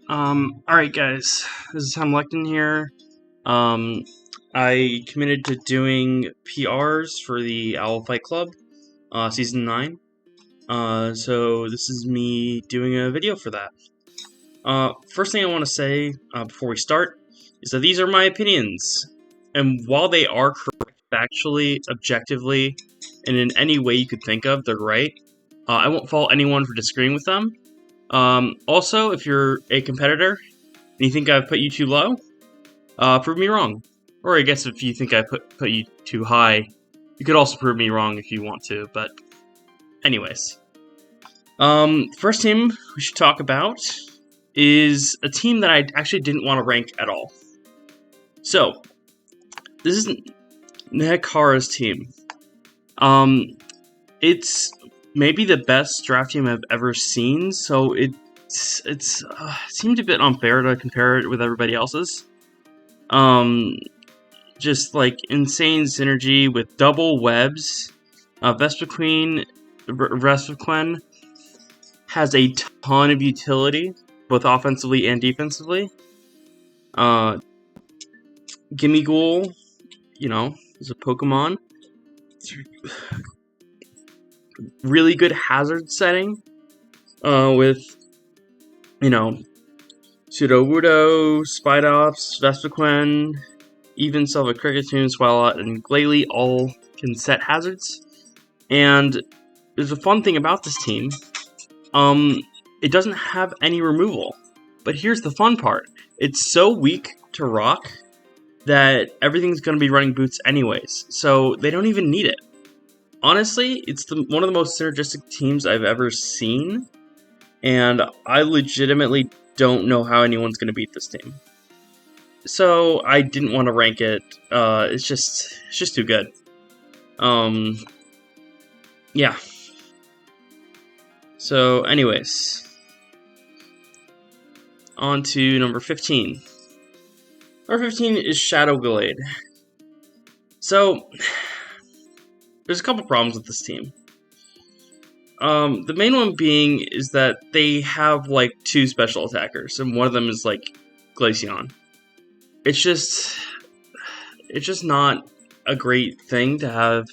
Alright guys, this is Tom Lecton here. I committed to doing PRs for the Owl Fight Club, Season 9. So this is me doing a video for that. First thing I want to say, before we start, is that these are my opinions. And while they are correct factually, objectively, and in any way you could think of, they're right. I won't fault anyone for disagreeing with them. Also, if you're a competitor and you think I've put you too low, prove me wrong. Or I guess if you think I put you too high, you could also prove me wrong if you want to, but anyways. First team we should talk about is a team that I actually didn't want to rank at all. So, this is Nehekara's team. It's maybe the best draft team I've ever seen, so it seemed a bit unfair to compare it with everybody else's. Just like insane synergy with double webs. Vespiquen has a ton of utility, both offensively and defensively. Gimmighoul, is a Pokemon. Really good hazard setting with, Sudowoodo, Spidops, Vespiquen, even Kricketune, Swalot, and Glalie all can set hazards. And there's a fun thing about this team. It doesn't have any removal. But here's the fun part. It's so weak to rock that everything's going to be running boots anyways. So they don't even need it. Honestly, it's one of the most synergistic teams I've ever seen, and I legitimately don't know how anyone's going to beat this team. So I didn't want to rank it. It's just too good. Yeah. So, anyways, on to number 15. Number 15 is Shadow Glade. So, there's a couple problems with this team. The main one being is that they have like two special attackers, and one of them is like Glaceon. It's just not a great thing to have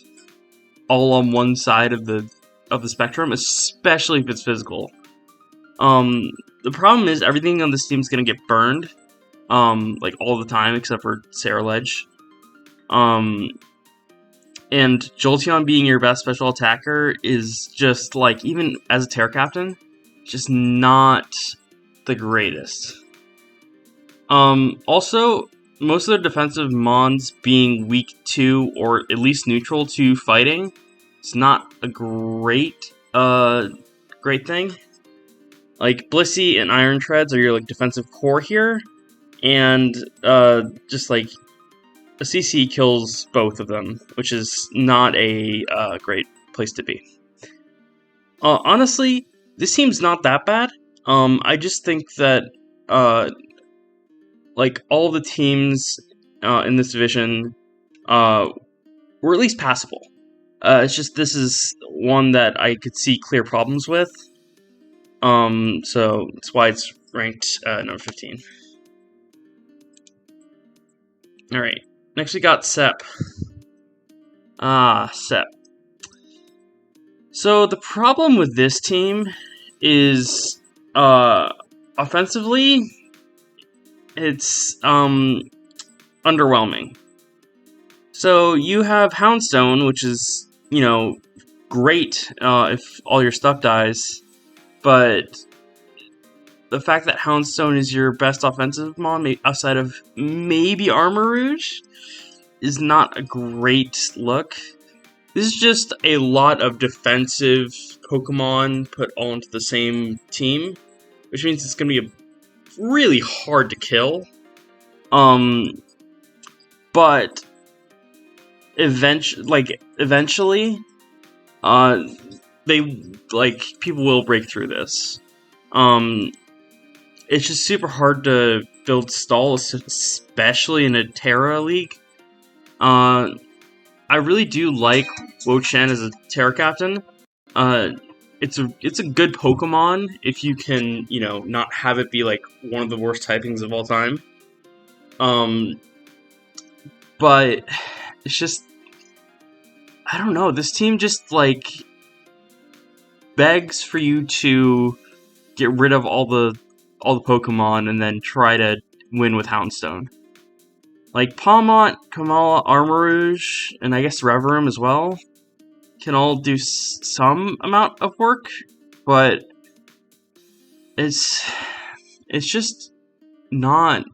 all on one side of the spectrum, especially if it's physical. The problem is everything on this team is gonna get burned, like all the time except for Ceruledge. And Jolteon being your best special attacker is just, like, even as a Terra Captain, just not the greatest. Also, most of the defensive Mons being weak to, or at least neutral to, fighting, it's not a great thing. Like, Blissey and Iron Treads are your, like, defensive core here, and, just, like, a CC kills both of them, which is not a great place to be. Honestly, this team's not that bad. I just think that like all the teams in this division were at least passable. It's just this is one that I could see clear problems with. So that's why it's ranked number 15. All right. Next we got Sep. Sep. So the problem with this team is, offensively, it's, underwhelming. So you have Houndstone, which is, great, if all your stuff dies, but the fact that Houndstone is your best offensive mon, outside of maybe Armarouge, is not a great look. This is just a lot of defensive Pokemon put all into the same team, which means it's going to be really hard to kill. But eventually, people will break through this. It's just super hard to build stall, especially in a Terra League. I really do like Wo-Chen as a Terra Captain. it's a good Pokemon if you can, you know, not have it be like one of the worst typings of all time. But it's just, I don't know, this team just like begs for you to get rid of all the Pokemon and then try to win with Houndstone. Like Palmont, Kamala, Armarouge, and I guess Reverum as well can all do some amount of work, but it's just not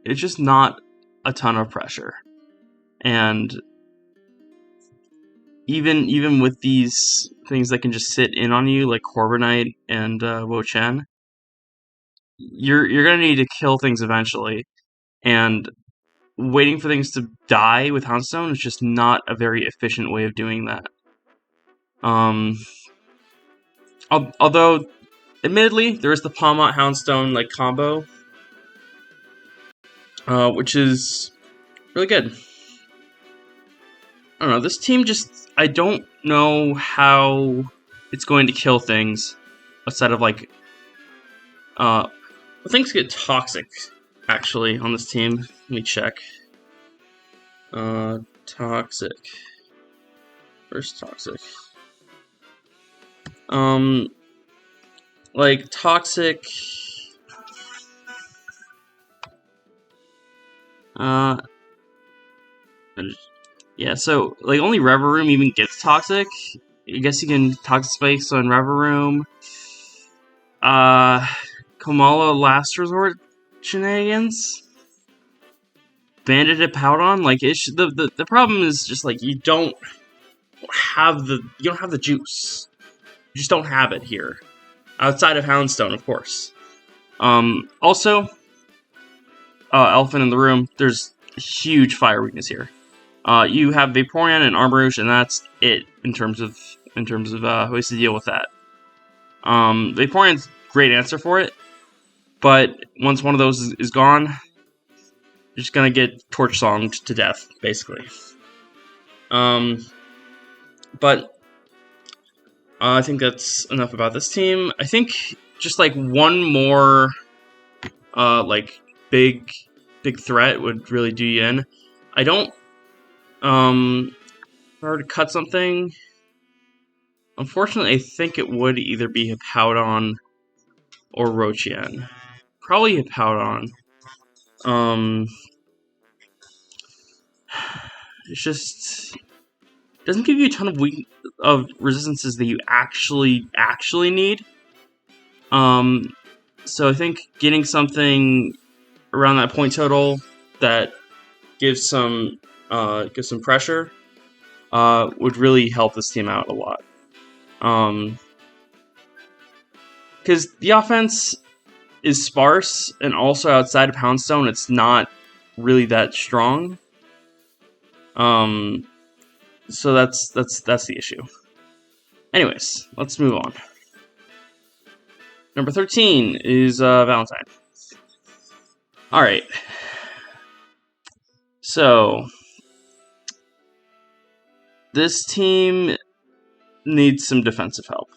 a ton of pressure. And even with these things that can just sit in on you, like Corviknight and Wo-Chen, you're gonna need to kill things eventually, and waiting for things to die with Houndstone is just not a very efficient way of doing that. Although, admittedly, there is the Palmont Houndstone like combo, which is really good. I don't know, this team just, I don't know how it's going to kill things outside of like, things get toxic, actually, on this team. Let me check. Toxic. First toxic. Like, toxic... yeah, so, like, only Reverum even gets toxic. I guess you can Toxic Spikes on Reverum. Kamala Last Resort shenanigans. Bandit Hippowdon, like, the problem is just, like, you don't have the juice. You just don't have it here. Outside of Houndstone, of course. Also, elephant in the room, there's a huge fire weakness here. You have Vaporeon and Armarouge, and that's it in terms of ways to deal with that. Vaporeon's a great answer for it, but once one of those is gone, you're just gonna get torch songed to death, basically. But I think that's enough about this team. I think just like one more like big threat would really do you in. I don't if I were to cut something, unfortunately I think it would either be Hippowdon or Rochian. Probably Hippowdon. It's just doesn't give you a ton of resistances that you actually need. So I think getting something around that point total that gives some pressure would really help this team out a lot. Because the offense is sparse, and also outside of Houndstone, it's not really that strong. So that's the issue. Anyways, let's move on. Number 13 is Valentine. Alright. So, this team needs some defensive help.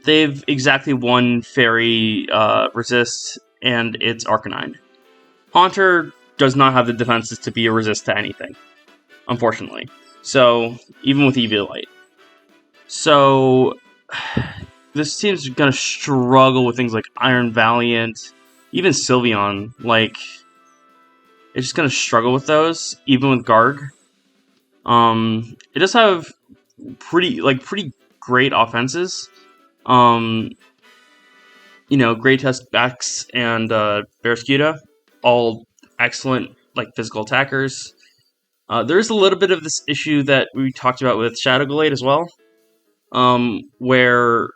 They've exactly one Fairy resist, and it's Arcanine. Haunter does not have the defenses to be a resist to anything, unfortunately. So, even with Eviolite. So, this team's gonna struggle with things like Iron Valiant, even Sylveon. Like, it's just gonna struggle with those, even with Garg. It does have pretty great offenses. You know, Great Tuskbacks and Barraskewda, all excellent like physical attackers. There is a little bit of this issue that we talked about with Shadow Glade as well, where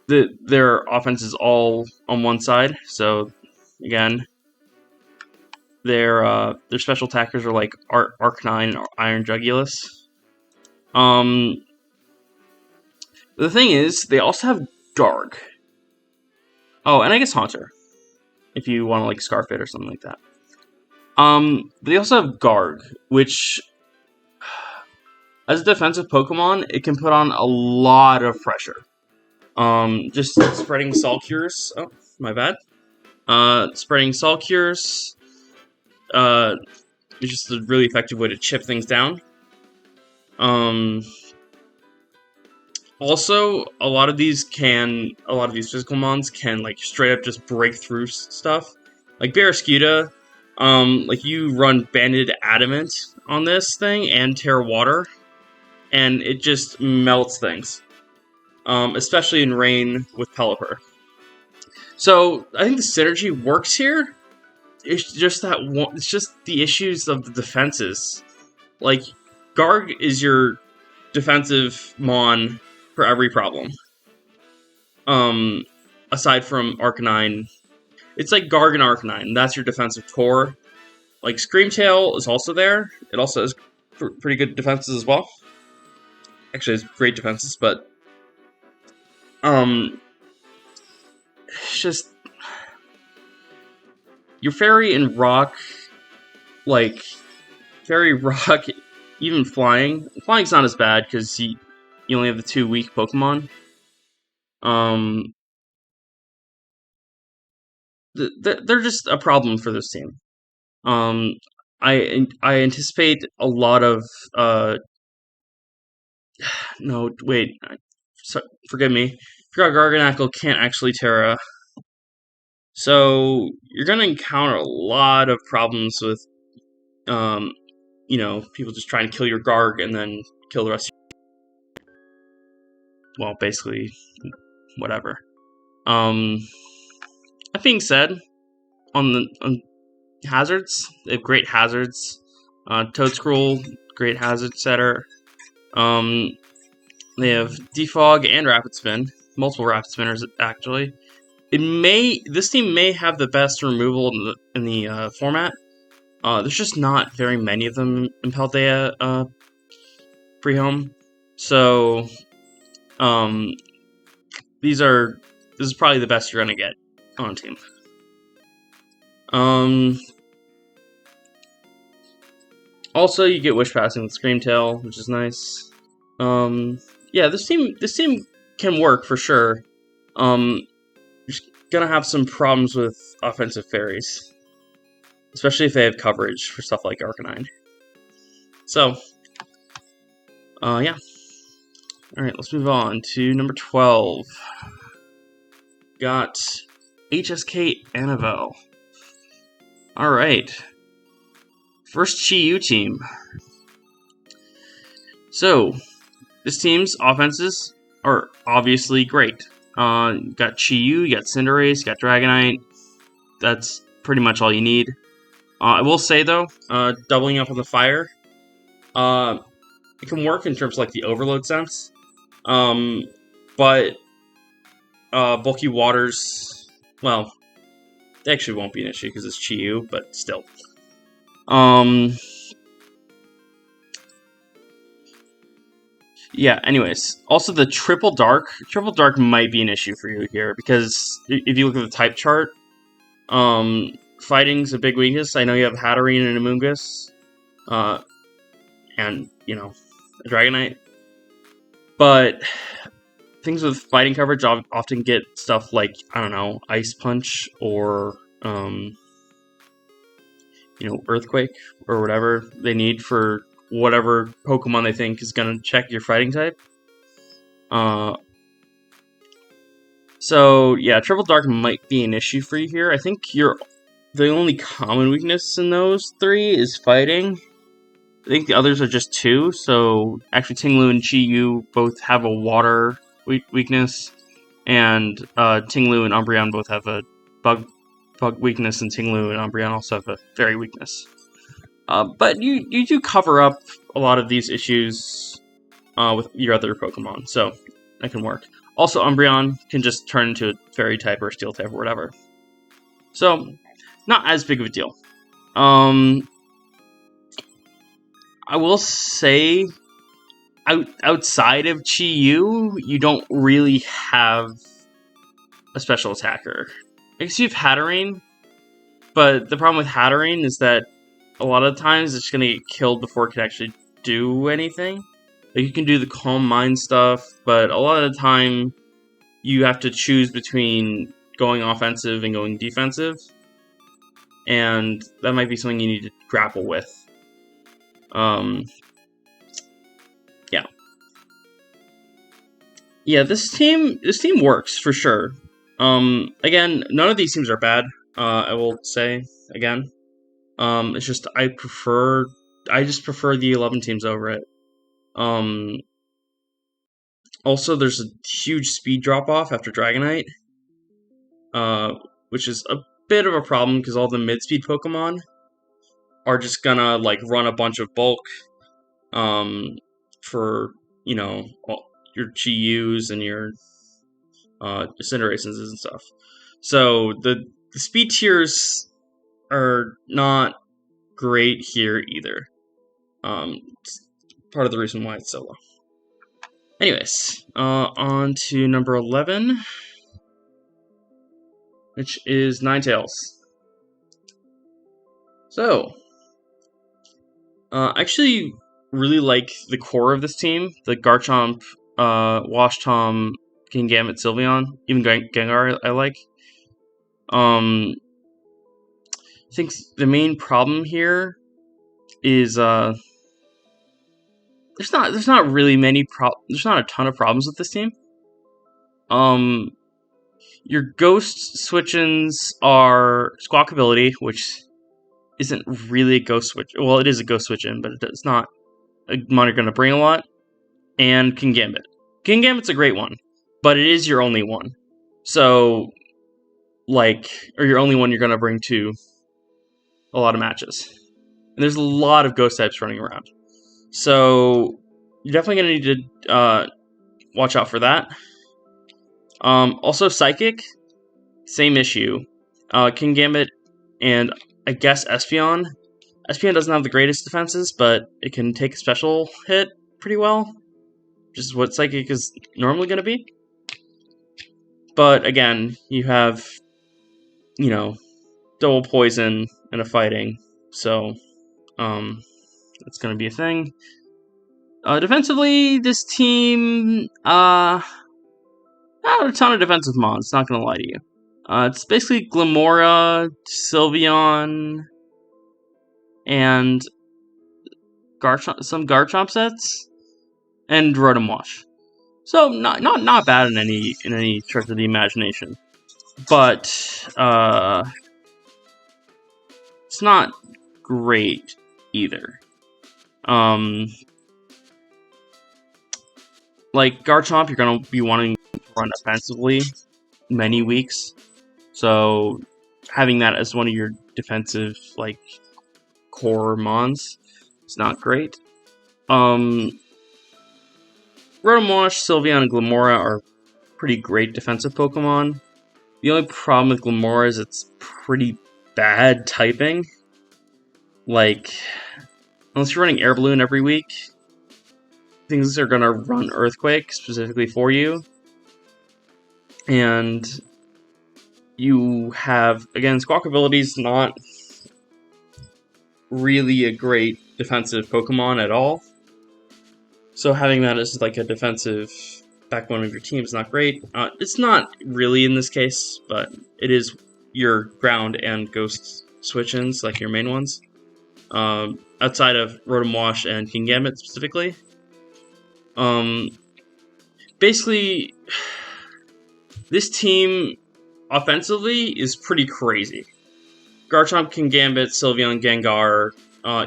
their offense is all on one side. So again, their special attackers are like Arcanine or Iron Jugulus. The thing is, they also have Dark. Oh, and I guess Haunter, if you want to like Scarf it or something like that. They also have Garg, which As a defensive Pokemon, it can put on a lot of pressure. Just spreading Salt Cures. Oh, my bad. Spreading Salt Cures is just a really effective way to chip things down. Also, a lot of these physical mons can like straight up just break through stuff. Like Barrascuda, like you run Banded Adamant on this thing and Terra Water, and it just melts things. Especially in rain with Pelipper. So I think the synergy works here. It's just it's just the issues of the defenses. Like Garg is your defensive mon for every problem. Aside from Arcanine, it's like Garg and Arcanine. That's your defensive core. Like Screamtail is also there. It also has pretty good defenses as well. Actually, it's great defenses, but it's just your Fairy and Rock, like Fairy, Rock, even Flying. Flying's not as bad because you only have the 2 weak Pokemon. They're just a problem for this team. I anticipate a lot of no, wait, forgive me. Forgot Garganackle can't actually Terra. So you're gonna encounter a lot of problems with people just trying to kill your Garg and then kill the rest of well, basically whatever. That being said, on hazards, they have great hazards. Toadscruel, great hazard setter. They have Defog and Rapid Spin, multiple Rapid Spinners actually. This team may have the best removal in the format. There's just not very many of them in Paldea pre-home, so this is probably the best you're gonna get on a team. Also, you get Wish Passing with Screamtail, which is nice. Yeah, this team can work for sure. You're just gonna have some problems with offensive fairies, especially if they have coverage for stuff like Arcanine. So, yeah. Alright, let's move on to number 12. Got HSK Annabelle. Alright. First Chi-Yu team. So, this team's offenses are obviously great. You got Chi-Yu, you got Cinderace, you got Dragonite. That's pretty much all you need. I will say though, doubling up on the fire, it can work in terms of like the overload sense. But bulky waters, well, they actually won't be an issue because it's Chi-Yu, but still. Yeah, anyways. Also, the Triple Dark might be an issue for you here, because if you look at the type chart, fighting's a big weakness. I know you have Hatterene and Amoonguss, and, a Dragonite. But things with fighting coverage often get stuff like, I don't know, Ice Punch, or, Earthquake, or whatever they need for whatever Pokemon they think is going to check your fighting type. So, yeah, Triple Dark might be an issue for you here. I think the only common weakness in those 3 is fighting. I think the others are just 2, so actually Tinglu and Chi-Yu both have a water weakness, and Tinglu and Umbreon both have a bug weakness, and Tinglu and Umbreon also have a fairy weakness. But you do cover up a lot of these issues with your other Pokemon, so that can work. Also, Umbreon can just turn into a fairy type or steel type or whatever. So, not as big of a deal. I will say, outside of Chi-Yu, you don't really have a special attacker. I guess you have Hatterene, but the problem with Hatterene is that a lot of times it's going to get killed before it can actually do anything. Like, you can do the Calm Mind stuff, but a lot of the time you have to choose between going offensive and going defensive, and that might be something you need to grapple with. Yeah, this team works for sure. Again, none of these teams are bad. I will say again. It's just I just prefer the 11 teams over it. Also, there's a huge speed drop off after Dragonite, which is a bit of a problem because all the mid speed Pokemon are just gonna like run a bunch of bulk, for your GUs and your Cinderaces and stuff. So the speed tiers are not great here either. It's part of the reason why it's so low. Anyways, on to number 11, which is Ninetales. So, I actually really like the core of this team. The Garchomp, Washtom, Kingambit, Sylveon, even Gengar I like. I think the main problem here is there's not a ton of problems with this team. Your Ghost Switch-ins are Squawkability, which isn't really a Ghost Switch. Well, it is a Ghost Switch-in, but it's not a mon you're going to bring a lot. And Kingambit. Kingambit's a great one, but it is your only one. So, or your only one you're going to bring to a lot of matches. And there's a lot of Ghost types running around. So, you're definitely going to need to watch out for that. Also, Psychic, same issue. Kingambit and I guess Espeon. Espeon doesn't have the greatest defenses, but it can take a special hit pretty well, which is what Psychic is normally going to be. But again, you have, double poison and a fighting, so that's going to be a thing. Defensively, this team, not a ton of defensive mons, not going to lie to you. It's basically Glamora, Sylveon, and some Garchomp sets, and Rotom Wash. So not bad in any stretch of the imagination, but it's not great either. Like Garchomp, you're gonna be wanting to run offensively many weeks, so having that as one of your defensive core mons is not great. Rotom Wash, Sylveon, and Glamora are pretty great defensive Pokemon. The only problem with Glamora is it's pretty bad typing. Unless you're running Air Balloon every week, things are gonna run Earthquake specifically for you. And you have, again, Squawkability is not really a great defensive Pokemon at all. So having that as a defensive backbone of your team is not great. It's not really in this case, but it is your ground and ghost switch-ins, like your main ones. Outside of Rotom Wash and Kingambit specifically. Basically, this team offensively is pretty crazy. Garchomp, Kingambit, Sylveon, Gengar,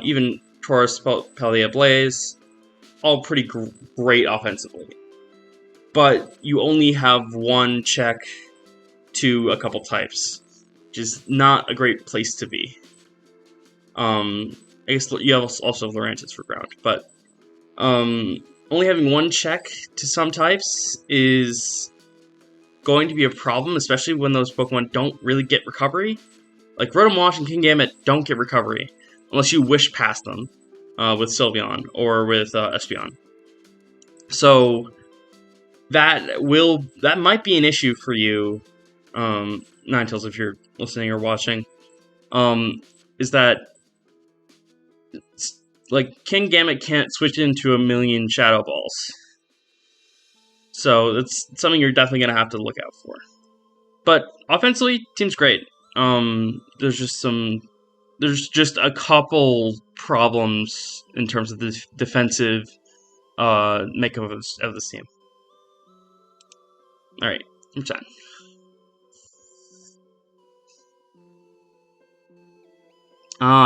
even Tauros, Palkia, Blaze, all pretty great offensively. But you only have one check to a couple types, which is not a great place to be. I guess you have also Lurantis for ground, but only having one check to some types is going to be a problem, especially when those Pokemon don't really get recovery. Like Rotom Wash and Kingambit don't get recovery unless you wish past them with Sylveon or with Espeon. So that might be an issue for you, Ninetales, if you're listening or watching. Is that like, Kingambit can't switch into a million Shadow Balls. So that's something you're definitely going to have to look out for. But offensively, team's great. There's just a couple problems in terms of the defensive makeup of this team. All right, I'm done.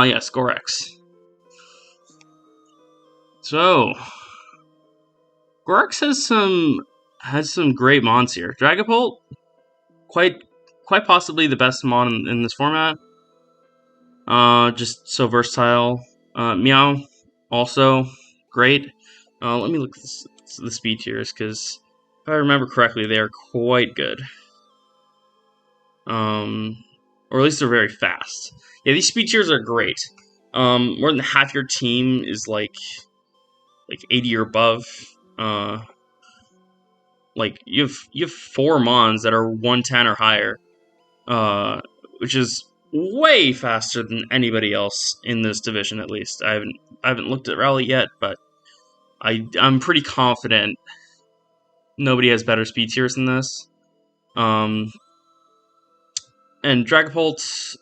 Yes, Gorex. So, Gorex has some great mons here. Dragapult, quite possibly the best mon in this format. Just so versatile. Meow, also great. Let me look at the speed tiers, because if I remember correctly, they are quite good. Or at least they're very fast. Yeah, these speed tiers are great. More than half your team is like 80 or above. Like you have 4 mons that are 110 or higher, which is way faster than anybody else in this division. At least I haven't looked at Rowlet yet, but I'm pretty confident nobody has better speed tiers than this. And Dragapult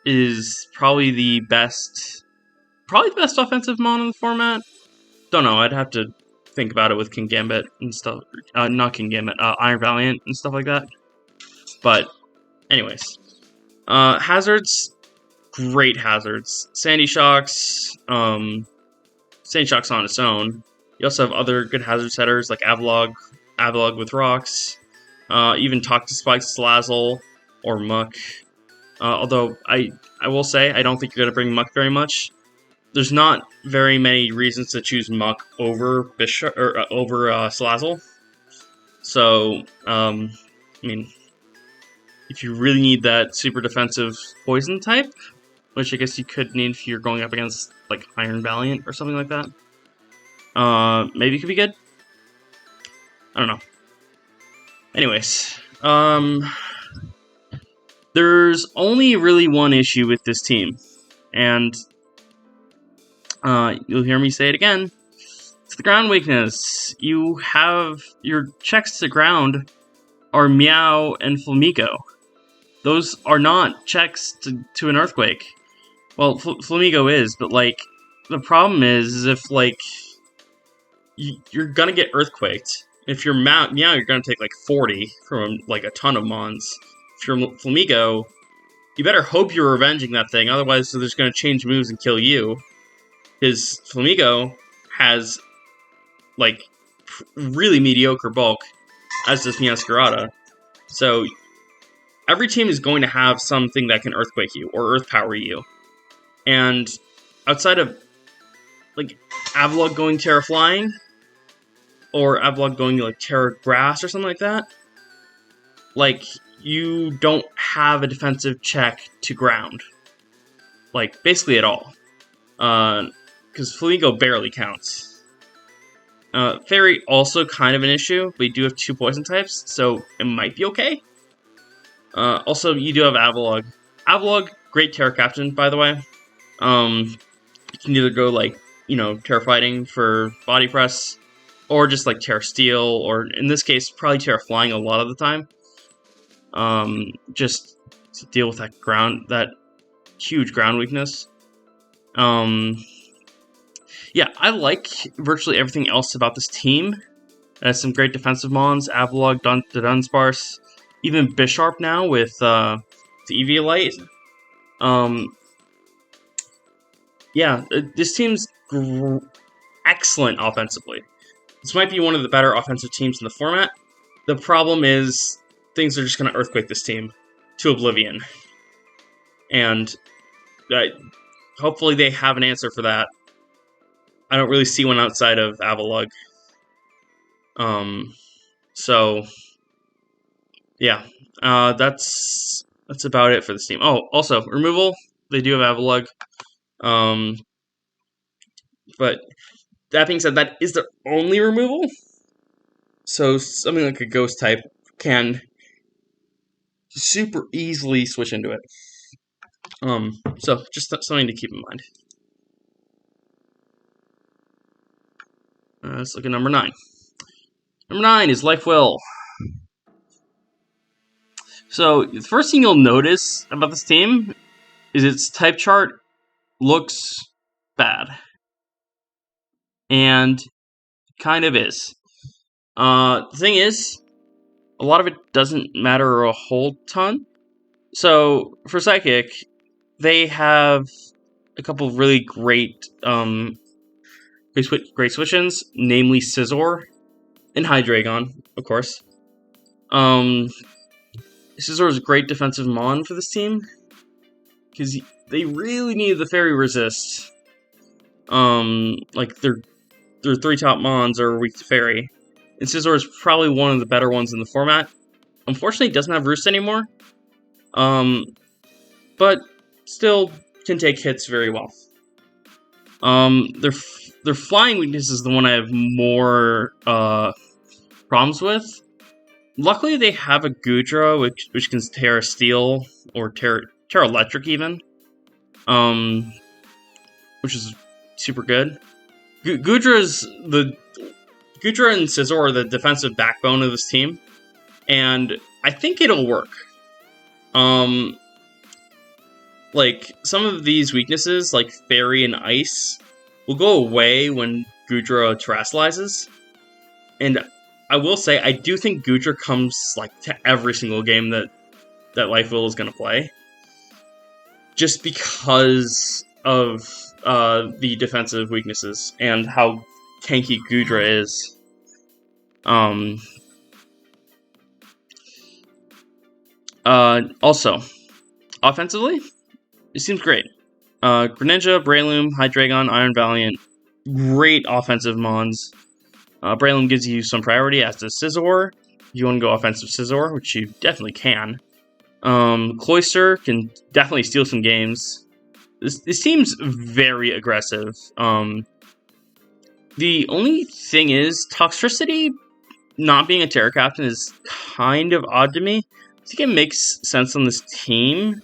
is probably the best offensive mon in the format. Don't know. I'd have to think about it with Kingambit and stuff. Not Kingambit, Iron Valiant and stuff like that. But, anyways. Hazards, great hazards. Sandy Shocks, Sandy Shocks on its own. You also have other good hazard setters like Avalog with rocks. Even Toxaspike, Slazzle, or Muck. Although, I will say, I don't think you're going to bring Muck very much. There's not very many reasons to choose Muck over Bishop or over Slazzle. So, I mean, if you really need that super defensive poison type, which I guess you could need if you're going up against like Iron Valiant or something like that, maybe it could be good. I don't know. Anyways, there's only really one issue with this team, and you'll hear me say it again. It's the ground weakness. You have your checks to ground are Meow and Flamigo. Those are not checks to an Earthquake. Well, Flamigo is, but like the problem is if like you're gonna get Earthquaked. If you're Meow, you're gonna take like 40 from like a ton of mons. If you're Flamigo, you better hope you're revenging that thing. Otherwise, they're just gonna change moves and kill you. His Flamigo has like really mediocre bulk, as does Meowscarada. So every team is going to have something that can Earthquake you or Earth Power you. And outside of like Avalog going Terra Flying or Avalog going like Terra Grass or something like that, like you don't have a defensive check to ground. Like basically at all. Because Flamigo barely counts. Fairy also kind of an issue, but you do have 2 poison types, so it might be okay. Also, you do have Avalog. Avalog, great Terra Captain, by the way. You can either go like, Terra Fighting for Body Press, or just like Terra Steel, or in this case, probably Terra Flying a lot of the time. Just to deal with that huge ground weakness. Yeah, I like virtually everything else about this team. It has some great defensive mons, Avalog, the Dunsparce, even Bisharp now with the Eviolite. Yeah, this team's excellent offensively. This might be one of the better offensive teams in the format. The problem is things are just going to Earthquake this team to oblivion. And hopefully they have an answer for that. I don't really see one outside of Avalog. So yeah, that's about it for this team. Oh, also removal. They do have Avalog. But that being said, that is their only removal. So something like a ghost type can super easily switch into it. So just something to keep in mind. Let's look at number 9. Number 9 is Life Will. So, the first thing you'll notice about this team is its type chart looks bad. And kind of is. The thing is, a lot of it doesn't matter a whole ton. So, for Psychic, they have a couple of really great switch-ins, namely Scizor and Hydreigon, of course. Scizor is a great defensive mon for this team, because they really need the Fairy Resist. Like, their 3 top mons are weak to Fairy, and Scizor is probably one of the better ones in the format. Unfortunately, it doesn't have Roost anymore, but still can take hits very well. Their flying weakness is the one I have more problems with. Luckily, they have a Goodra, which can Terra Steel or Terra Electric even, which is super good. Goodra and Scizor are the defensive backbone of this team, and I think it'll work. Like, some of these weaknesses, like Fairy and Ice, will go away when Goodra terrestrializes. And I will say, I do think Goodra comes, like, to every single game that Life Will is going to play. Just because of the defensive weaknesses and how tanky Goodra is. Also, offensively, it seems great. Greninja, Breloom, Hydreigon, Iron Valiant, great offensive mons. Breloom gives you some priority, as does Scizor. If you want to go offensive Scizor, which you definitely can. Cloyster can definitely steal some games. This team's very aggressive. The only thing is, Toxtricity not being a Terra Captain is kind of odd to me. I think it makes sense on this team,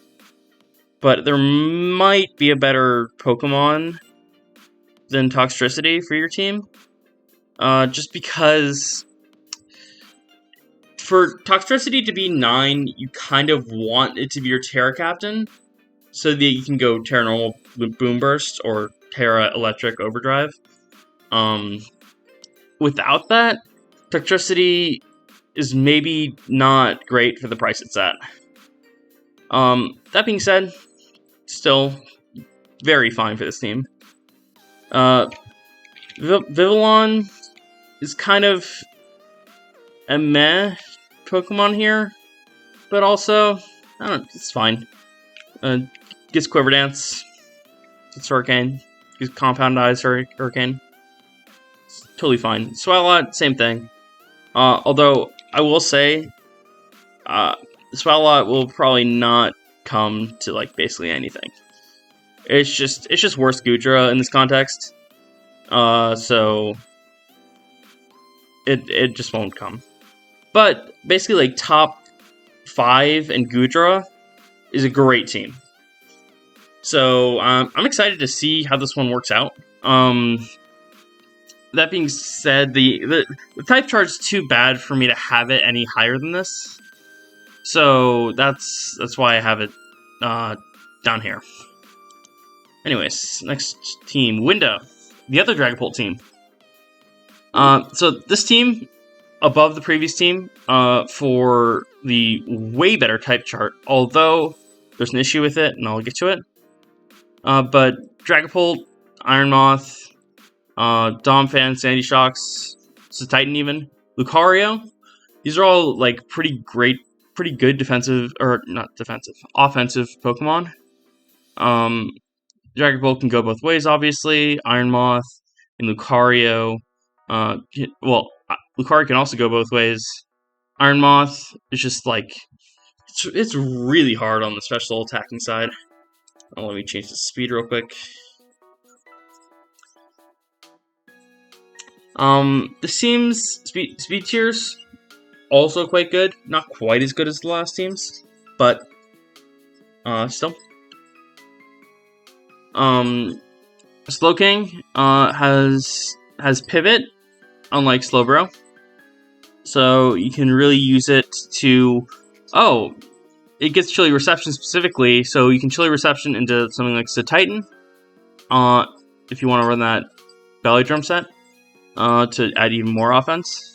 but there might be a better Pokemon than Toxtricity for your team. Just because for Toxtricity to be 9, you kind of want it to be your Terra Captain, so that you can go Terra Normal Boom Burst or Terra Electric Overdrive. Without that, Toxtricity is maybe not great for the price it's at. That being said, still very fine for this team. Vivillon is kind of a meh Pokemon here, but also, I don't know, it's fine. Gets Quiver Dance, gets Hurricane, gets Compound-Eyes Hurricane. It's totally fine. Swalot, same thing. Although, I will say, Swalot will probably not come to, like, basically anything. It's just worse Goodra in this context. So it just won't come. But basically, like, top 5 and Goodra is a great team. So I'm excited to see how this one works out. That being said, the type chart's too bad for me to have it any higher than this. So that's why I have it down here. Anyways, next team, Window, the other Dragapult team. So this team, above the previous team, for the way better type chart, although there's an issue with it, and I'll get to it. But Dragapult, Iron Moth, Domfan, Sandy Shocks, Titan even, Lucario, these are all, like, pretty good defensive, or not defensive, offensive Pokemon. Dragapult can go both ways, obviously. Iron Moth and Lucario. Lucario can also go both ways. Iron Moth is just, like, it's really hard on the special attacking side. Let me change the speed real quick. This team's speed tiers also quite good. Not quite as good as the last teams, but still. Slowking has Pivot, unlike Slowbro. So you can really use it to... Oh, it gets Chilly Reception specifically, so you can Chilly Reception into something like Titan, if you want to run that Belly Drum set, to add even more offense.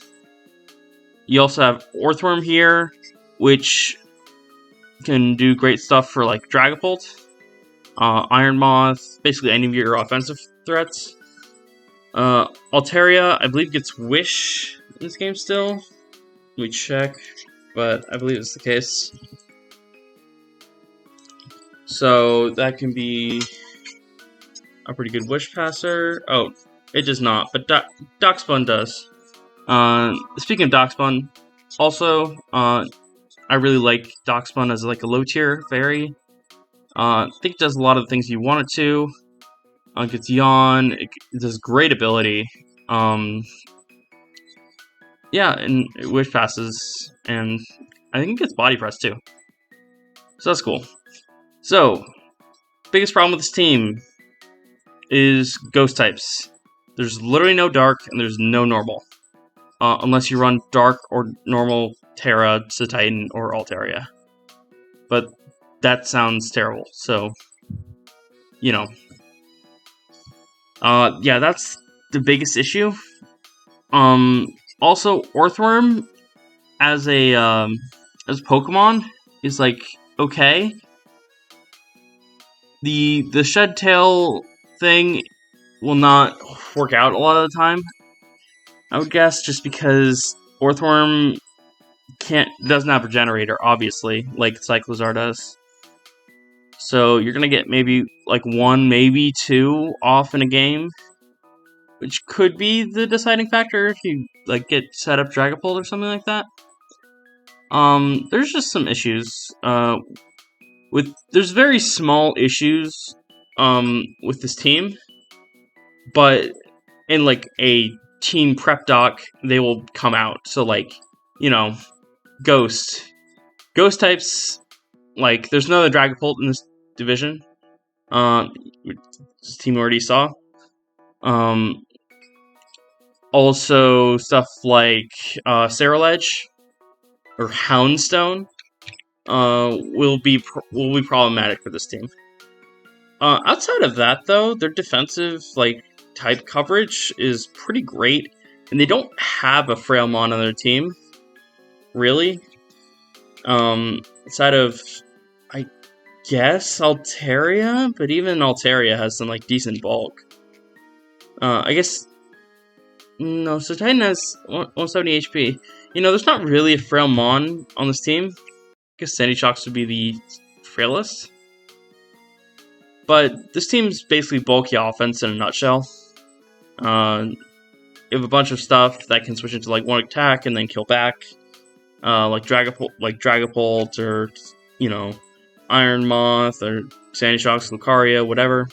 You also have Orthworm here, which can do great stuff for like Dragapult, Iron Moth, basically any of your offensive threats. Altaria, I believe, gets Wish in this game still. Let me check, but I believe it's the case. So that can be a pretty good Wish passer. Oh, it does not, but Darkspun does. Speaking of Darkspun, also, I really like Darkspun as like a low tier fairy. I think it does a lot of the things you want it to. It gets Yawn, it does great ability. Yeah, and it Wish passes, and I think it gets Body Press too. So that's cool. So, biggest problem with this team is Ghost types. There's literally no Dark, and there's no Normal. Unless you run Dark or Normal Terra, Titan, or Altaria. But that sounds terrible, so, you know. Yeah, that's the biggest issue. Also, Orthworm as Pokemon is like okay. The Shed Tail thing will not work out a lot of the time, I would guess, just because Orthworm doesn't have a generator, obviously, like Cyclozar does. So you're gonna get maybe like 1, maybe 2 off in a game, which could be the deciding factor if you like get set up Dragapult or something like that. There's just some issues. There's very small issues with this team, but in like a team prep doc, they will come out. So like, you know, Ghost types, like there's no other Dragapult in this division. This team already saw. Also stuff like Ceruledge or Houndstone will be problematic for this team. Outside of that, though, their defensive like type coverage is pretty great, and they don't have a Frailmon on their team, really. Outside of, I guess, Altaria, but even Altaria has some like decent bulk. I guess no. So Titan has 170 HP. You know, there's not really a Frailmon on this team. I guess Sandy Shocks would be the frailest. But this team's basically bulky offense in a nutshell. You have a bunch of stuff that can switch into like one attack and then kill back, like Dragapult, or you know, Iron Moth or Sandy Shocks, Lucaria, whatever.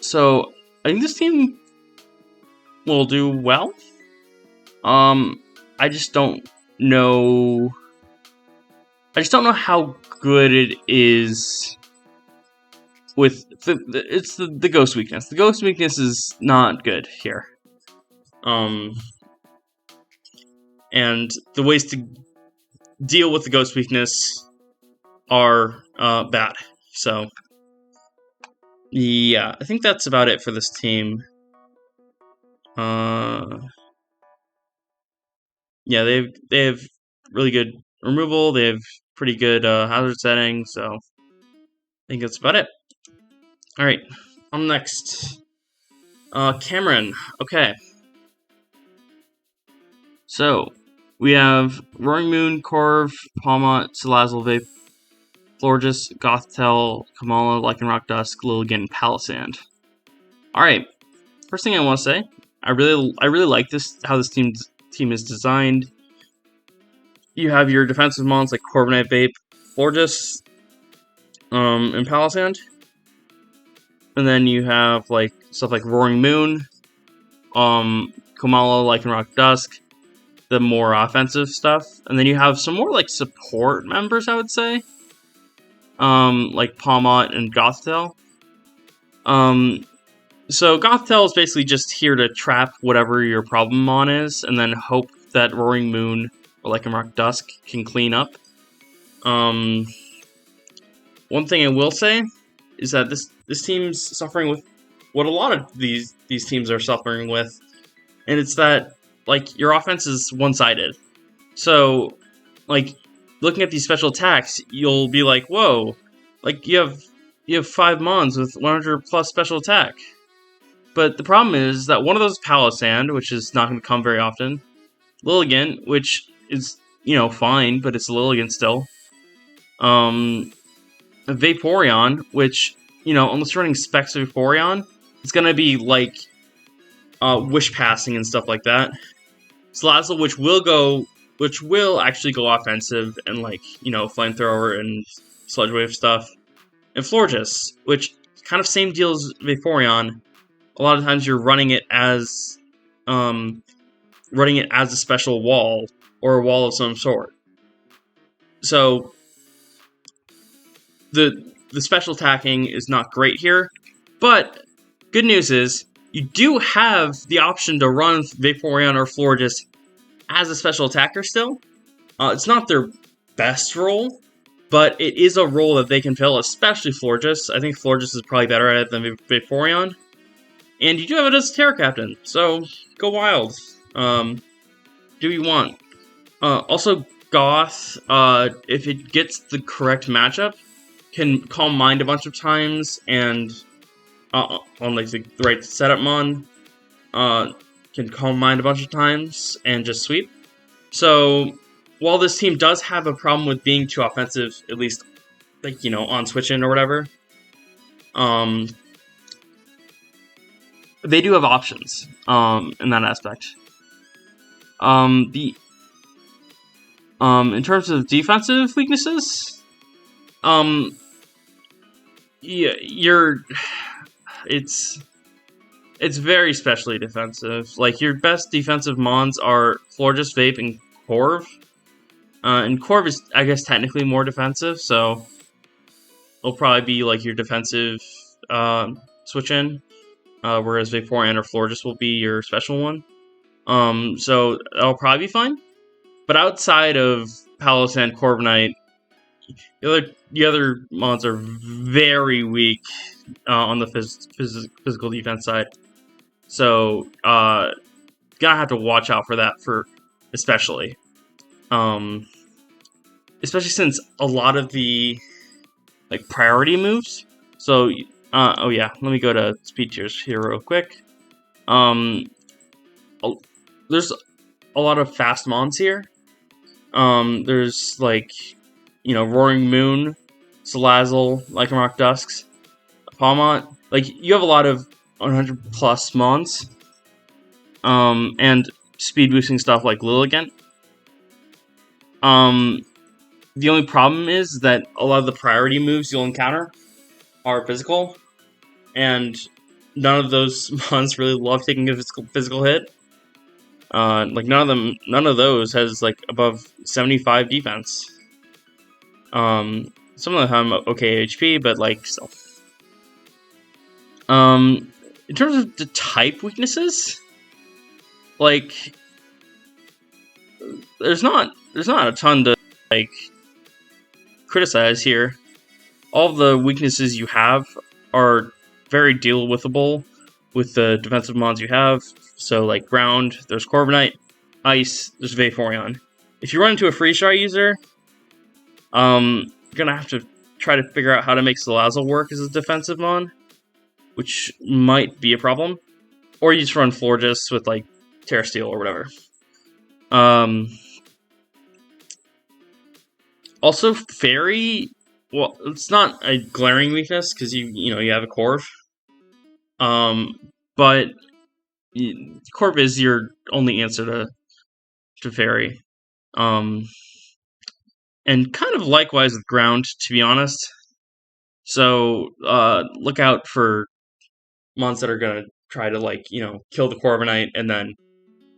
So I think this team will do well. I just don't know. I just don't know how good it is with the Ghost weakness. The Ghost weakness is not good here. And the ways to deal with the Ghost weakness are bad. So yeah, I think that's about it for this team. Yeah, they have really good removal. They have pretty good hazard setting. So I think that's about it. All right, on next, Cameron. Okay, so we have Roaring Moon, Corv, Palma, Salazzle, Vape, Florges, Gothitelle, Kamala, Lycanroc Dusk, Lilligant, and Palisand. All right, first thing I want to say, I really like this, how this team is designed. You have your defensive mons like Corviknight, Vape, Florges, and Palisand. And then you have like stuff like Roaring Moon, Komala, Lycanroc Dusk, the more offensive stuff. And then you have some more like support members, I would say. Like Palmot and Gothitelle. So Gothtel is basically just here to trap whatever your problem mon is, and then hope that Roaring Moon or Lycanroc Dusk can clean up. One thing I will say is that this team's suffering with what a lot of these teams are suffering with, and it's that like your offense is one-sided. So, like looking at these special attacks, you'll be like, "Whoa!" Like you have 5 mons with 100 plus special attack. But the problem is that one of those is Palossand, which is not going to come very often. Lilligant, which is, fine, but it's a Lilligant still. Vaporeon, which, unless you're running Specs Vaporeon, it's going to be like Wish Passing and stuff like that. Salazzle, which will actually go offensive and Flamethrower and Sludge Wave stuff. And Florges, which kind of same deal as Vaporeon. A lot of times you're running it as a special wall or a wall of some sort. So the special attacking is not great here, but good news is you do have the option to run Vaporeon or Florges as a special attacker still. It's not their best role, but it is a role that they can fill, especially Florges. I think Florges is probably better at it than Vaporeon. And you do have it as Terra Captain, so go wild. Do you want? Also, Goth, if it gets the correct matchup, can Calm Mind a bunch of times, and on the right setup mon, can Calm Mind a bunch of times and just sweep. So while this team does have a problem with being too offensive, at least on switch-in or whatever, they do have options in that aspect. In terms of defensive weaknesses, it's very specially defensive. Like your best defensive mons are Florges, Vape, and Corv. And Corv is, I guess, technically more defensive, so it'll probably be like your defensive switch-in. Whereas Vaporeon or Florges will be your special one. So that'll probably be fine. But outside of Palossand, Corviknight, the other mons are very weak on the physical defense side. So gotta have to watch out for that especially. Especially since a lot of the priority moves. So let me go to speed tiers here real quick. There's a lot of fast mons here. There's Roaring Moon, Salazzle, Lycanroc Dusks, Palmont. You have a lot of 100 plus mons. And speed boosting stuff like Lilligant. The only problem is that a lot of the priority moves you'll encounter are physical, and none of those mons really love taking a physical hit. None of those has above 75 defense. Some of them have okay HP, but still. In terms of the type weaknesses, there's not a ton to criticize here. All the weaknesses you have are very deal-withable with the defensive mons you have. So, Ground, there's Corviknight. Ice, there's Vaporeon. If you run into a Freeze-Dry user, you're gonna have to try to figure out how to make Salazzle work as a defensive mon, which might be a problem. Or you just run Florges with, Terra Steel or whatever. Also, Fairy, well, it's not a glaring weakness, because you have a Corv. But Corv is your only answer to Fairy. And kind of likewise with Ground, to be honest. So, look out for mons that are gonna try to, kill the Corviknight, and then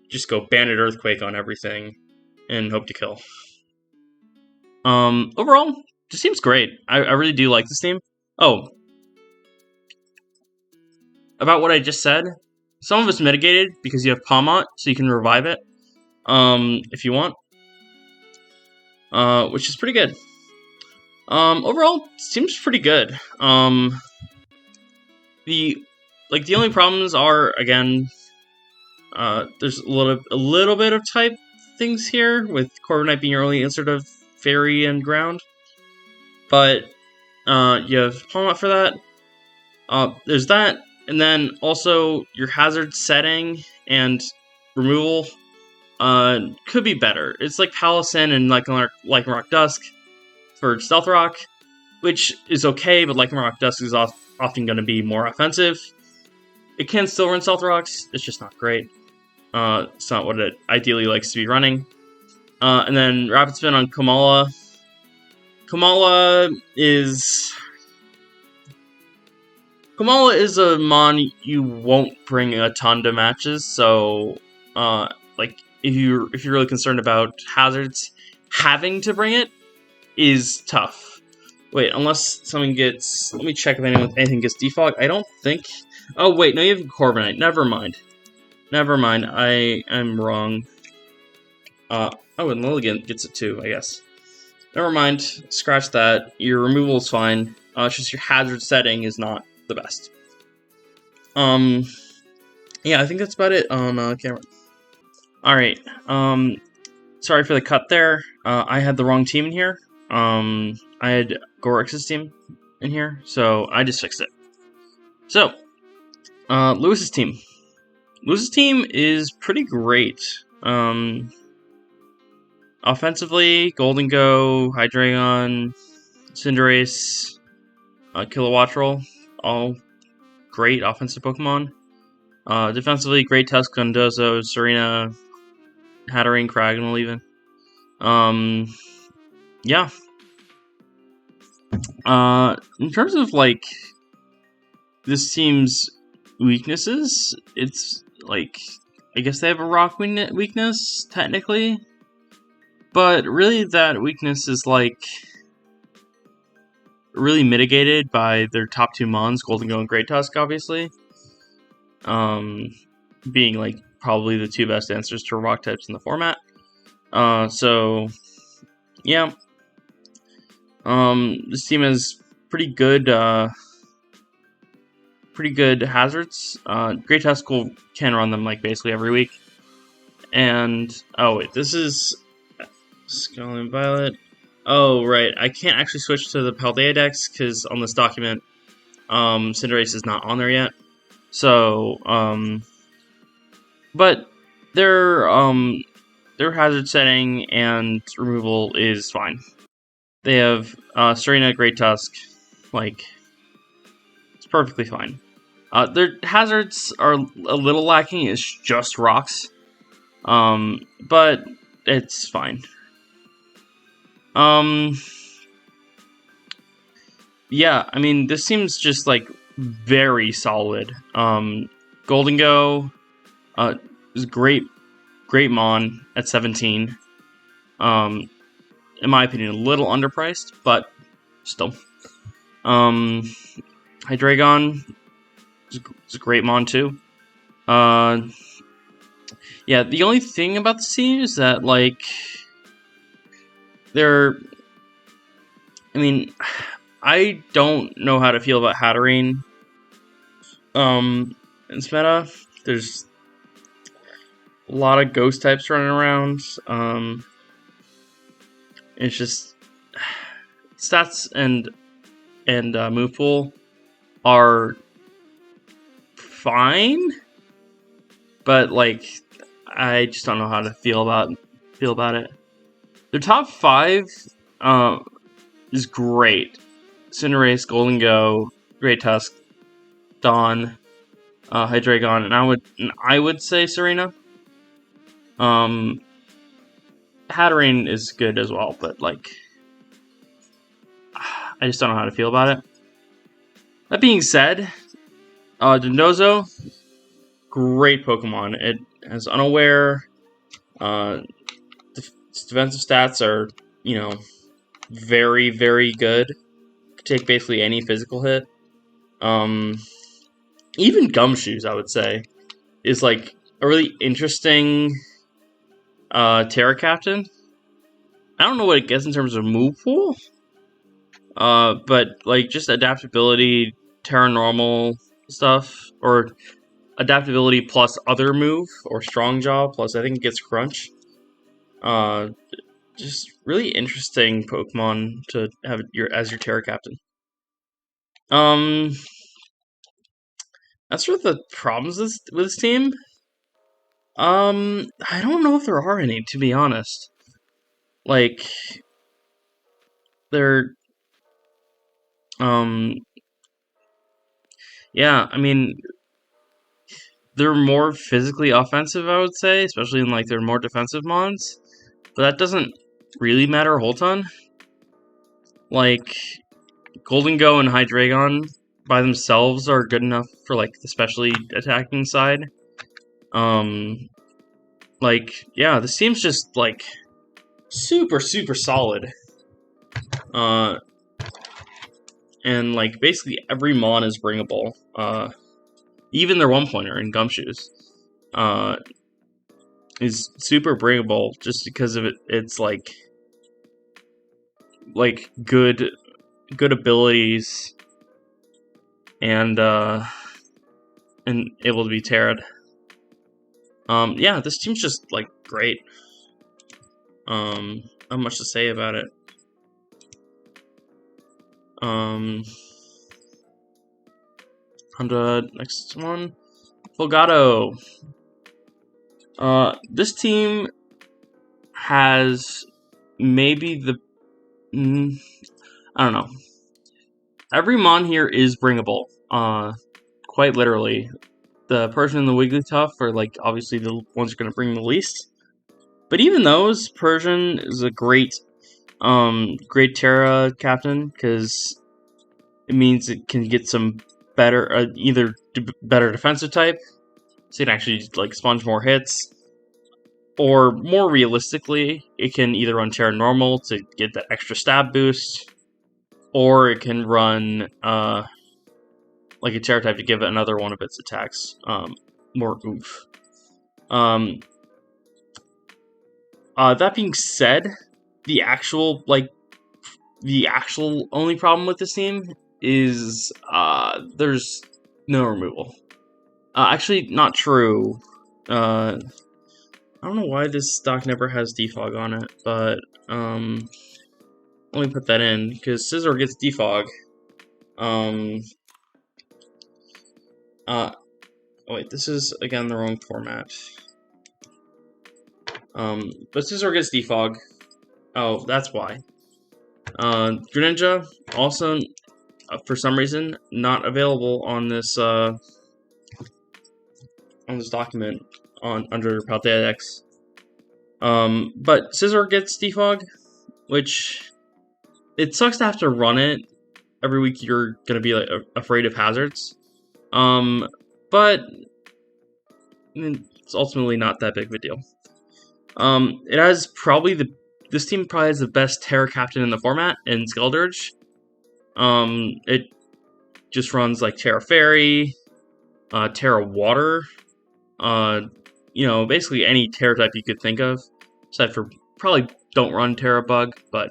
just go Bandit Earthquake on everything, and hope to kill. Overall, just seems great. I really do like this team. Oh. about what I just said. Some of it's mitigated because you have Palmont, so you can revive it if you want, which is pretty good. Overall, seems pretty good. The only problems are, again, there's a little bit of type things here, with Corviknight being your only insert of Fairy and Ground. But you have Palmont for that. There's that, and then also your hazard setting and removal could be better. It's like Palossand and Lycanroc Dusk for Stealth Rock, which is okay, but Lycanroc Dusk is often going to be more offensive. It can still run Stealth Rocks, it's just not great. It's not what it ideally likes to be running. And then Rapid Spin on Komala. Komala is a mon you won't bring a ton to matches, so if you're really concerned about hazards, having to bring it is tough. Wait, unless someone gets... Let me check if anything gets defog. I don't think... Oh, wait, no, you have Corviknight. Never mind. I'm wrong. Oh, and Lilligant gets it too, I guess. Never mind. Scratch that. Your removal is fine. It's just your hazard setting is not the best. Yeah, I think that's about it on camera. Alright, sorry for the cut there. I had the wrong team in here. I had Gorex's team in here, so I just fixed it. So, Lewis's team. Lewis's team is pretty great. Offensively, Golden Go, Hydreigon, Cinderace, Kilowattrel, all great offensive Pokemon. Defensively, Great Tusk, Gundozo, Serena, Hatterene, Cragnole even. Yeah. In terms of, this team's weaknesses, it's, I guess they have a rock weakness, technically. But really, that weakness is, really mitigated by their top two mons, Golden Go and Great Tusk, obviously. Being, probably the two best answers to rock types in the format. So, yeah. This team has pretty good hazards. Great Tusk can run them, basically every week. And, oh wait, this is Scarlet Violet. Oh, right, I can't actually switch to the Paldea Dex, because on this document, Cinderace is not on there yet. So, but their hazard setting and removal is fine. They have Serena, Great Tusk, it's perfectly fine. Their hazards are a little lacking, it's just rocks, but it's fine. Yeah, I mean, this seems just, very solid. Golden Go is great mon at 17. In my opinion, a little underpriced, but still. Hydreigon is a great mon too. Yeah, the only thing about the team is that, I don't know how to feel about Hatterene. In this meta, there's a lot of ghost types running around. It's just stats and move pool are fine, but I just don't know how to feel about it. Their top 5 is great. Cinderace, Golden Go, Great Tusk, Dawn, Hydreigon, and I would say Serena. Hatterene is good as well, but I just don't know how to feel about it. That being said, Dondozo, great Pokemon. It has Unaware. Its defensive stats are, very, very good. Could take basically any physical hit. even Gumshoes, I would say, is like a really interesting Terra Captain. I don't know what it gets in terms of move pool, but like just adaptability, Terra normal stuff, or adaptability plus other move, or strong jaw plus I think it gets crunch. Just really interesting Pokemon to have as your Terra Captain. That's sort of the problems with this team. I don't know if there are any, to be honest. Like, they're, yeah, I mean, they're more physically offensive, I would say, especially in, like, their more defensive mons. But that doesn't really matter a whole ton. Like, Golden Go and Hydreigon by themselves are good enough for, like, the specially attacking side. Like, yeah, this team's just, like, super, super solid. And, like, basically every mon is bringable. Even their one-pointer in Gumshoes is super bringable just because of it's, like good abilities and able to be terra'd. Yeah, this team's just, like, great. Not much to say about it. On to next one. Fulgado. This team has maybe the... I don't know. Every mon here is bringable. Quite literally. The Persian and the Wigglytuff are, like, obviously the ones you're going to bring the least. But even those, Persian is a great Terra Captain, because it means it can get some better, either better defensive type, so it can actually, like, sponge more hits, or more realistically, it can either run Terra Normal to get that extra stab boost, or it can run like a Terra type to give it another one of its attacks more oomph. That being said, the actual only problem with this team is there's no removal. Actually, not true. I don't know why this stock never has defog on it, but let me put that in, because Scizor gets defog. Oh wait, this is again the wrong format. But Scizor gets defog. Oh, that's why. Greninja also, for some reason, not available on this document under Paldeadex. But Scizor gets defog, which it sucks to have to run it every week. You're gonna be, like, afraid of hazards. But I mean, it's ultimately not that big of a deal. It has this team probably has the best Terra Captain in the format in Skeldurge. It just runs, like, Terra Fairy, Terra Water, basically any Terra type you could think of, aside for probably don't run Terra Bug, but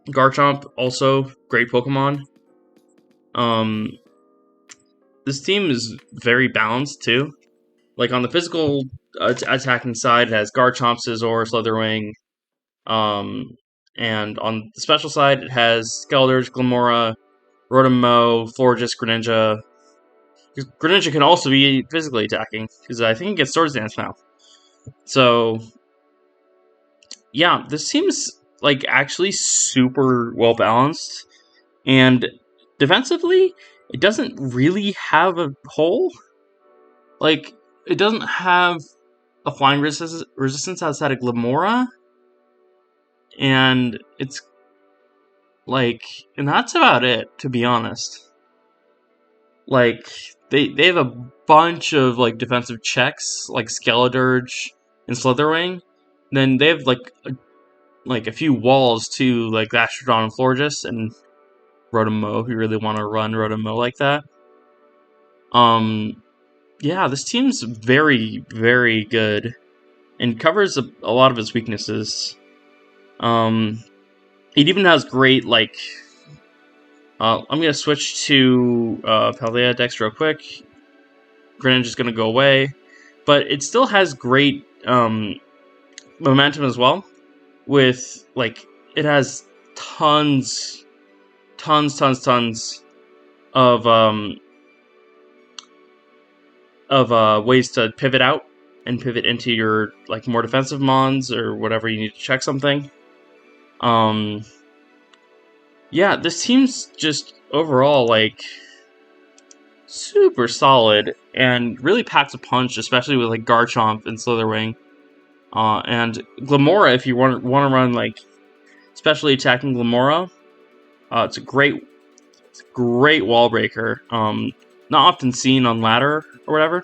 Garchomp also great Pokemon. This team is very balanced too. Like, on the physical attacking side, it has Garchomp, Scizor, Slitherwing, and on the special side, it has Skeldurge, Glimmora, Rotom-Mow, Florges, Greninja. Greninja can also be physically attacking, because I think it gets Swords Dance now. So, yeah, this seems, like, actually super well balanced, and defensively, it doesn't really have a hole. Like, it doesn't have a flying resistance outside of Glimmora, and it's like, and that's about it, to be honest. Like, they have a bunch of, like, defensive checks, like Skeldurge and Slitherwing. Then they have, like a few walls too, like Astrodon and Florges, and Rotom-Mow if you really want to run Rotom-Mow like that. Yeah, this team's very, very good and covers a lot of its weaknesses. It even has great, like... I'm going to switch to Paldea Dex real quick. Greninja is going to go away. But it still has great momentum as well. With, like, it has tons of ways to pivot out and pivot into your, like, more defensive mons or whatever you need to check something. Yeah, this team's just overall, like, super solid and really packs a punch, especially with, like, Garchomp and Slitherwing. And Glamora, if you want to run, like, specially attacking Glamora, it's a great wall breaker. Not often seen on ladder or whatever,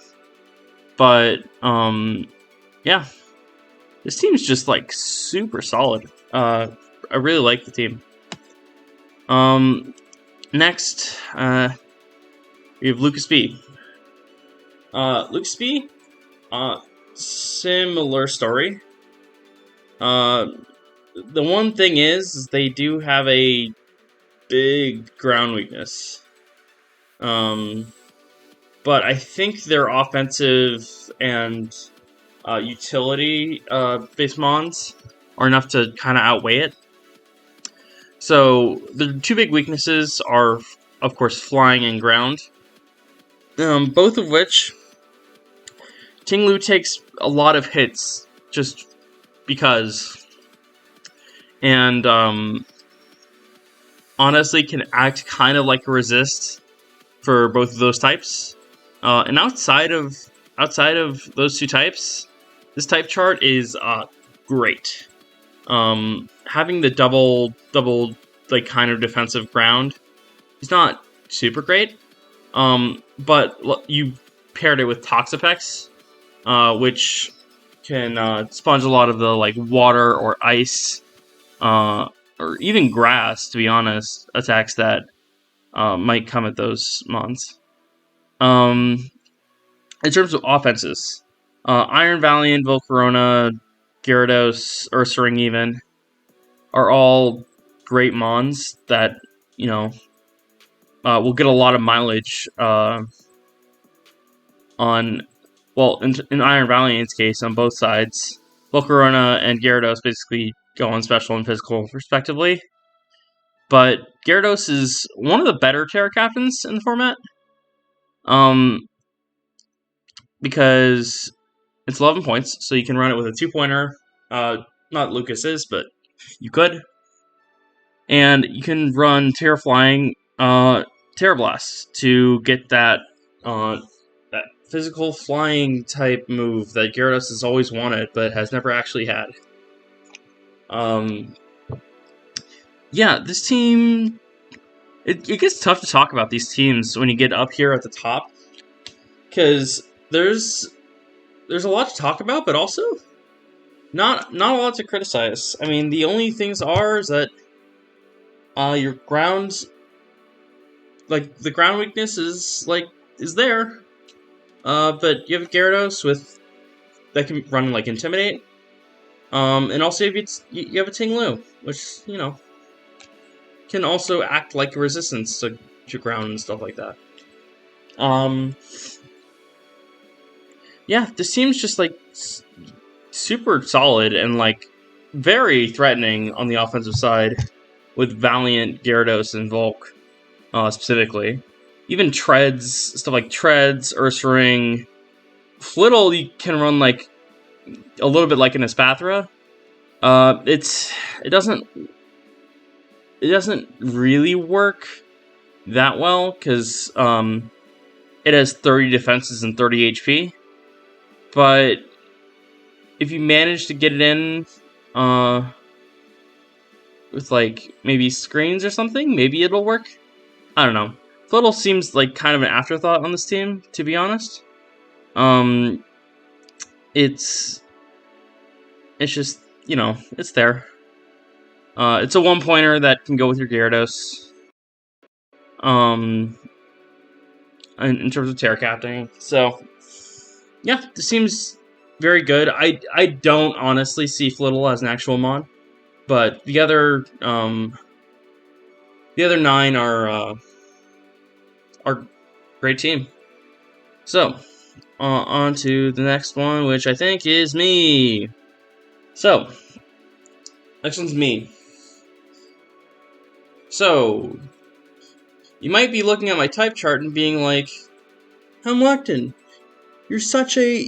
but yeah, this team's just, like, super solid. I really like the team. Next, we have Lucas B. Lucas B, similar story. The one thing is they do have a big ground weakness. But I think their offensive and utility based mons are enough to kind of outweigh it. So the two big weaknesses are, of course, flying and ground. Both of which Ting-Lu takes a lot of hits just because, and honestly can act kind of like a resist for both of those types. And outside of those two types, this type chart is great. Having the double like kind of defensive ground is not super great. But you paired it with Toxapex, which can sponge a lot of the, like, water or ice, or even grass, to be honest, attacks that might come at those mons. In terms of offenses, Iron Valiant, Volcarona, Gyarados, Ursaring even, are all great mons that, you know, will get a lot of mileage on, well, in Iron Valiant's case, on both sides. Volcarona and Gyarados basically go on special and physical, respectively. But Gyarados is one of the better Terra Captains in the format. Because it's 11 points, so you can run it with a 2-pointer. Not Lucas's, but you could. And you can run Terra Flying Terra Blast to get that physical flying type move that Gyarados has always wanted, but has never actually had. Yeah, this team... It gets tough to talk about these teams when you get up here at the top, because there's a lot to talk about, but also not a lot to criticize. I mean, the only things is that your ground, like, the ground weakness is there. But you have Gyarados that can run, like, Intimidate. And also you have a Ting-Lu, which, you know, can also act like a resistance to ground and stuff like that. Yeah, this team's just, like, super solid and, like, very threatening on the offensive side with Valiant, Gyarados, and Volk, specifically. Even stuff like Treads, Ursaring, Flittle, you can run, like, a little bit like an Espathra. It doesn't really work that well, because it has 30 defenses and 30 HP. But if you manage to get it in with, like, maybe screens or something, maybe it'll work. I don't know. Flittle seems like kind of an afterthought on this team, to be honest. It's just, you know, it's there. It's a 1-pointer that can go with your Gyarados. in terms of Terra captaining. So, yeah, this seems very good. I don't honestly see Flittle as an actual mon, but the other 9 are great team. So, on to the next one, which I think is me. So, next one's me. So, you might be looking at my type chart and being like, Hamlecton, you're such a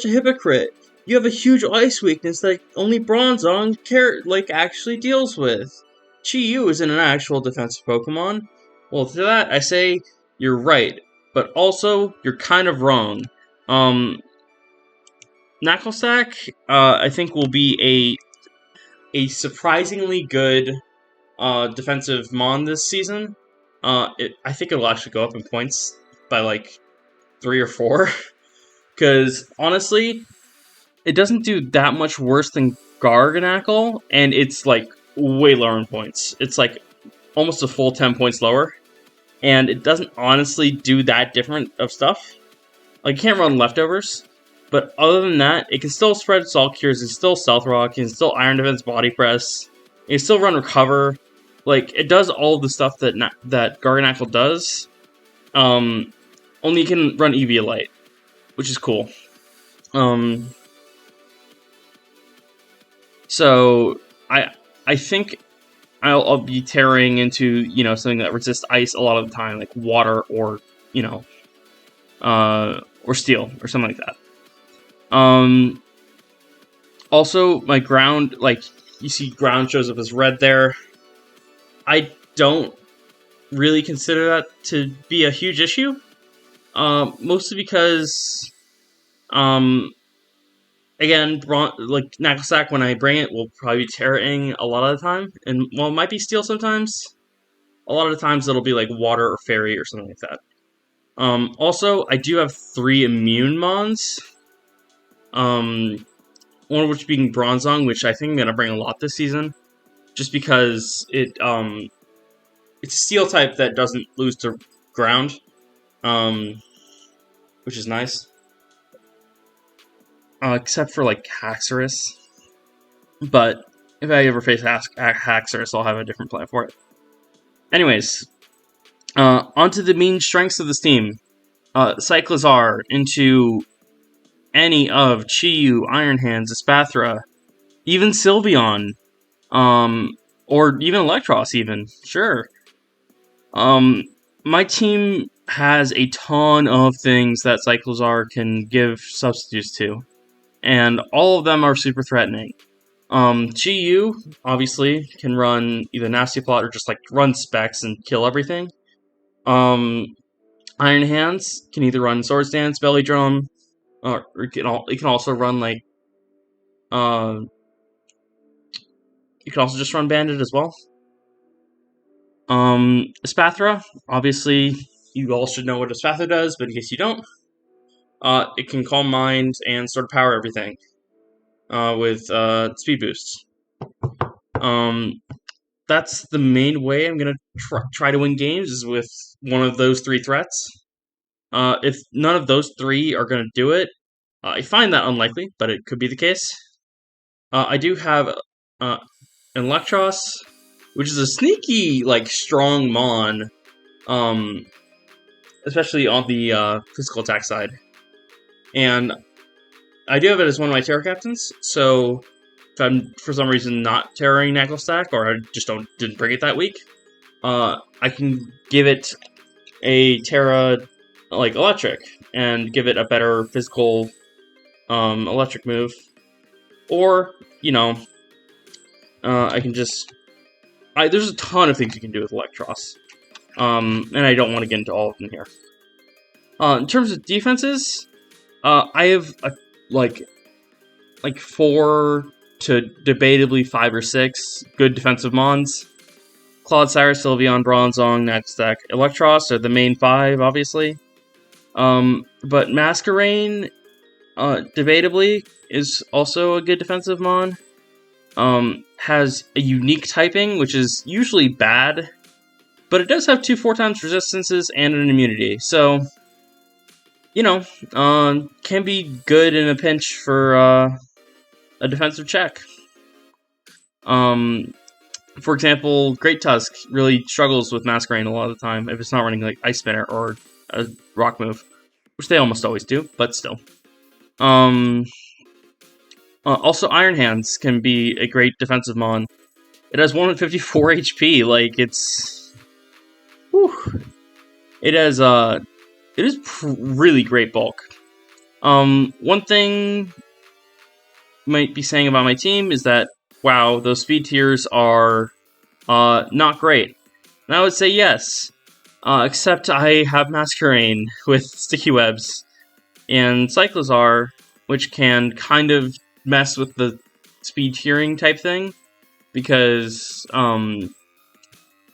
hypocrite. You have a huge ice weakness that only Bronzong actually deals with. Chi-Yu isn't an actual defensive Pokemon. Well, to that I say you're right, but also you're kind of wrong. Knacklestack, I think will be a surprisingly good defensive mon this season. I think it'll actually go up in points by like 3 or 4. Because honestly, it doesn't do that much worse than Garganacl, and it's like way lower in points. It's like almost a full 10 points lower, and it doesn't honestly do that different of stuff. Like, it can't run leftovers, but other than that, it can still spread Salt Cures, it can still Stealth Rock, it can still Iron Defense Body Press, it can still run Recover. Like, it does all of the stuff that Garganacl does, only it can run Eviolite, which is cool. So I think I'll be tearing into something that resists ice a lot of the time, like water or or steel or something like that. Also, my ground, like you see, ground shows up as red there. I don't really consider that to be a huge issue, mostly because again, like Knacklestack, when I bring it, will probably be tearing a lot of the time, and well, it might be steel sometimes. A lot of the times, it'll be like water or fairy or something like that. Also, I do have 3 immune mons. One of which being Bronzong, which I think I'm gonna bring a lot this season, just because it's a steel type that doesn't lose to ground, which is nice. Except for like Haxorus. But if I ever face Haxorus, I'll have a different plan for it. Anyways, onto the main strengths of this team. Cyclizar into any of Chi-Yu, Iron Hands, Espathra, even Sylveon, or even Electros even. Sure. My team has a ton of things that Cyclizar can give substitutes to, and all of them are super threatening. Chi-Yu, obviously, can run either Nasty Plot or just, like, run Specs and kill everything. Iron Hands can either run Swords Dance, Belly Drum, or it can also run, like, you can also just run Bandit as well. Espathra, obviously, you all should know what Espathra does, but in case you don't, it can Calm Mind and sort of power everything with speed boosts. That's the main way I'm gonna try to win games, is with one of those 3 threats. If none of those 3 are gonna do it, I find that unlikely, but it could be the case. I do have Electros, which is a sneaky, like, strong mon, especially on the physical attack side. And I do have it as one of my Terra Captains, so if I'm for some reason not Terraing Knacklestack, or I just didn't bring it that week, I can give it a Terra like Electric and give it a better physical electric move, or I can just there's a ton of things you can do with Electros, and I don't want to get into all of them here. In terms of defenses, I have like 4 to debatably 5 or 6 good defensive mons. Clodsire, Sylveon, Bronzong, Knacklestack, Electros are the main 5, obviously. But Masquerain, debatably, is also a good defensive mon. Has a unique typing, which is usually bad, but it does have 2 4x resistances and an immunity, so, you know, can be good in a pinch for a defensive check. For example, Great Tusk really struggles with Masquerain a lot of the time if it's not running like Ice Spinner or a Rock move, which they almost always do, but still. Also, Iron Hands can be a great defensive mon. It has 154 HP. Like it's, whew. It has it is really great bulk. One thing you might be saying about my team is that, wow, those speed tiers are not great. And I would say yes, except I have Masquerain with Sticky Webs and Cyclozar, which can kind of mess with the speed tiering type thing, because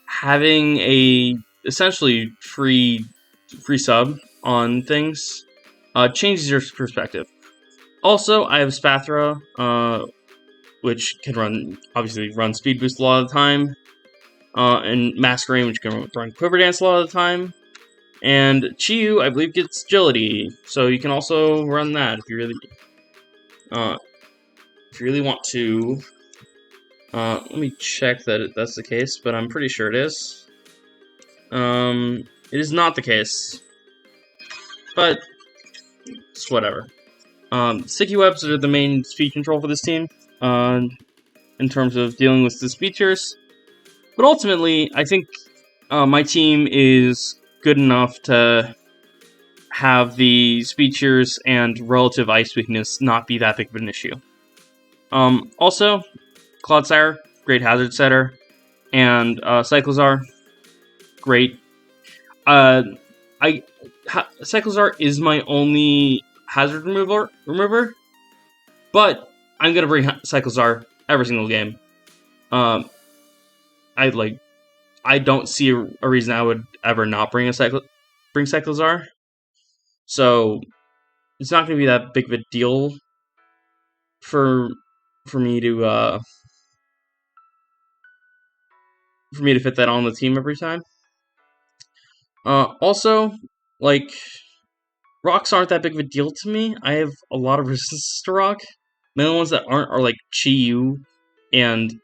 having a essentially free sub on things changes your perspective. Also, I have Spathra, which can run Speed Boost a lot of the time, and Masquerain, which can run Quiver Dance a lot of the time, and Chiyu, I believe, gets Agility, so you can also run that if you really want to. Let me check that that's the case, but I'm pretty sure it is. It is not the case, but it's whatever. Sticky Webs are the main speed control for this team, in terms of dealing with the speed tiers. But ultimately, I think my team is good enough to have the speed tiers and relative ice weakness not be that big of an issue. Also, Cloudsire, great hazard setter, and Cyclozar, great. Cyclozar is my only hazard remover, but I'm gonna bring Cyclozar every single game. I don't see a reason I would ever not bring Cyclozar. So it's not gonna be that big of a deal for me to fit that on the team every time. Also, like, rocks aren't that big of a deal to me. I have a lot of resistance to rock. The only ones that aren't are like Chiyu and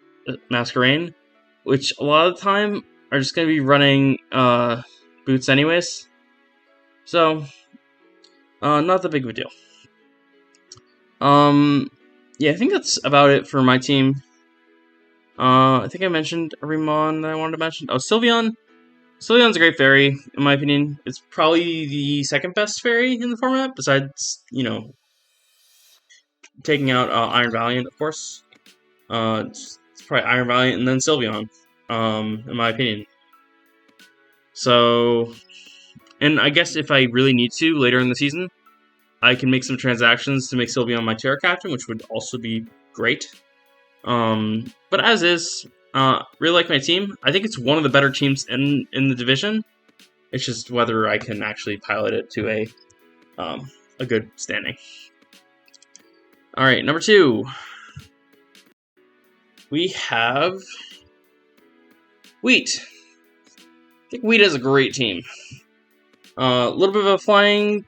Masquerain, which a lot of the time are just going to be running boots anyways. So, not that big of a deal. Yeah, I think that's about it for my team. I think I mentioned every mon that I wanted to mention. Oh, Sylveon. Sylveon's a great fairy, in my opinion. It's probably the second best fairy in the format, besides, taking out Iron Valiant, of course. It's probably Iron Valiant and then Sylveon, in my opinion. So, and I guess if I really need to later in the season, I can make some transactions to make Sylveon my Terra Captain, which would also be great. But as is, really like my team. I think it's one of the better teams in the division. It's just whether I can actually pilot it to a good standing. All right, number 2. We have Wheat. I think Wheat is a great team. A little bit of a flying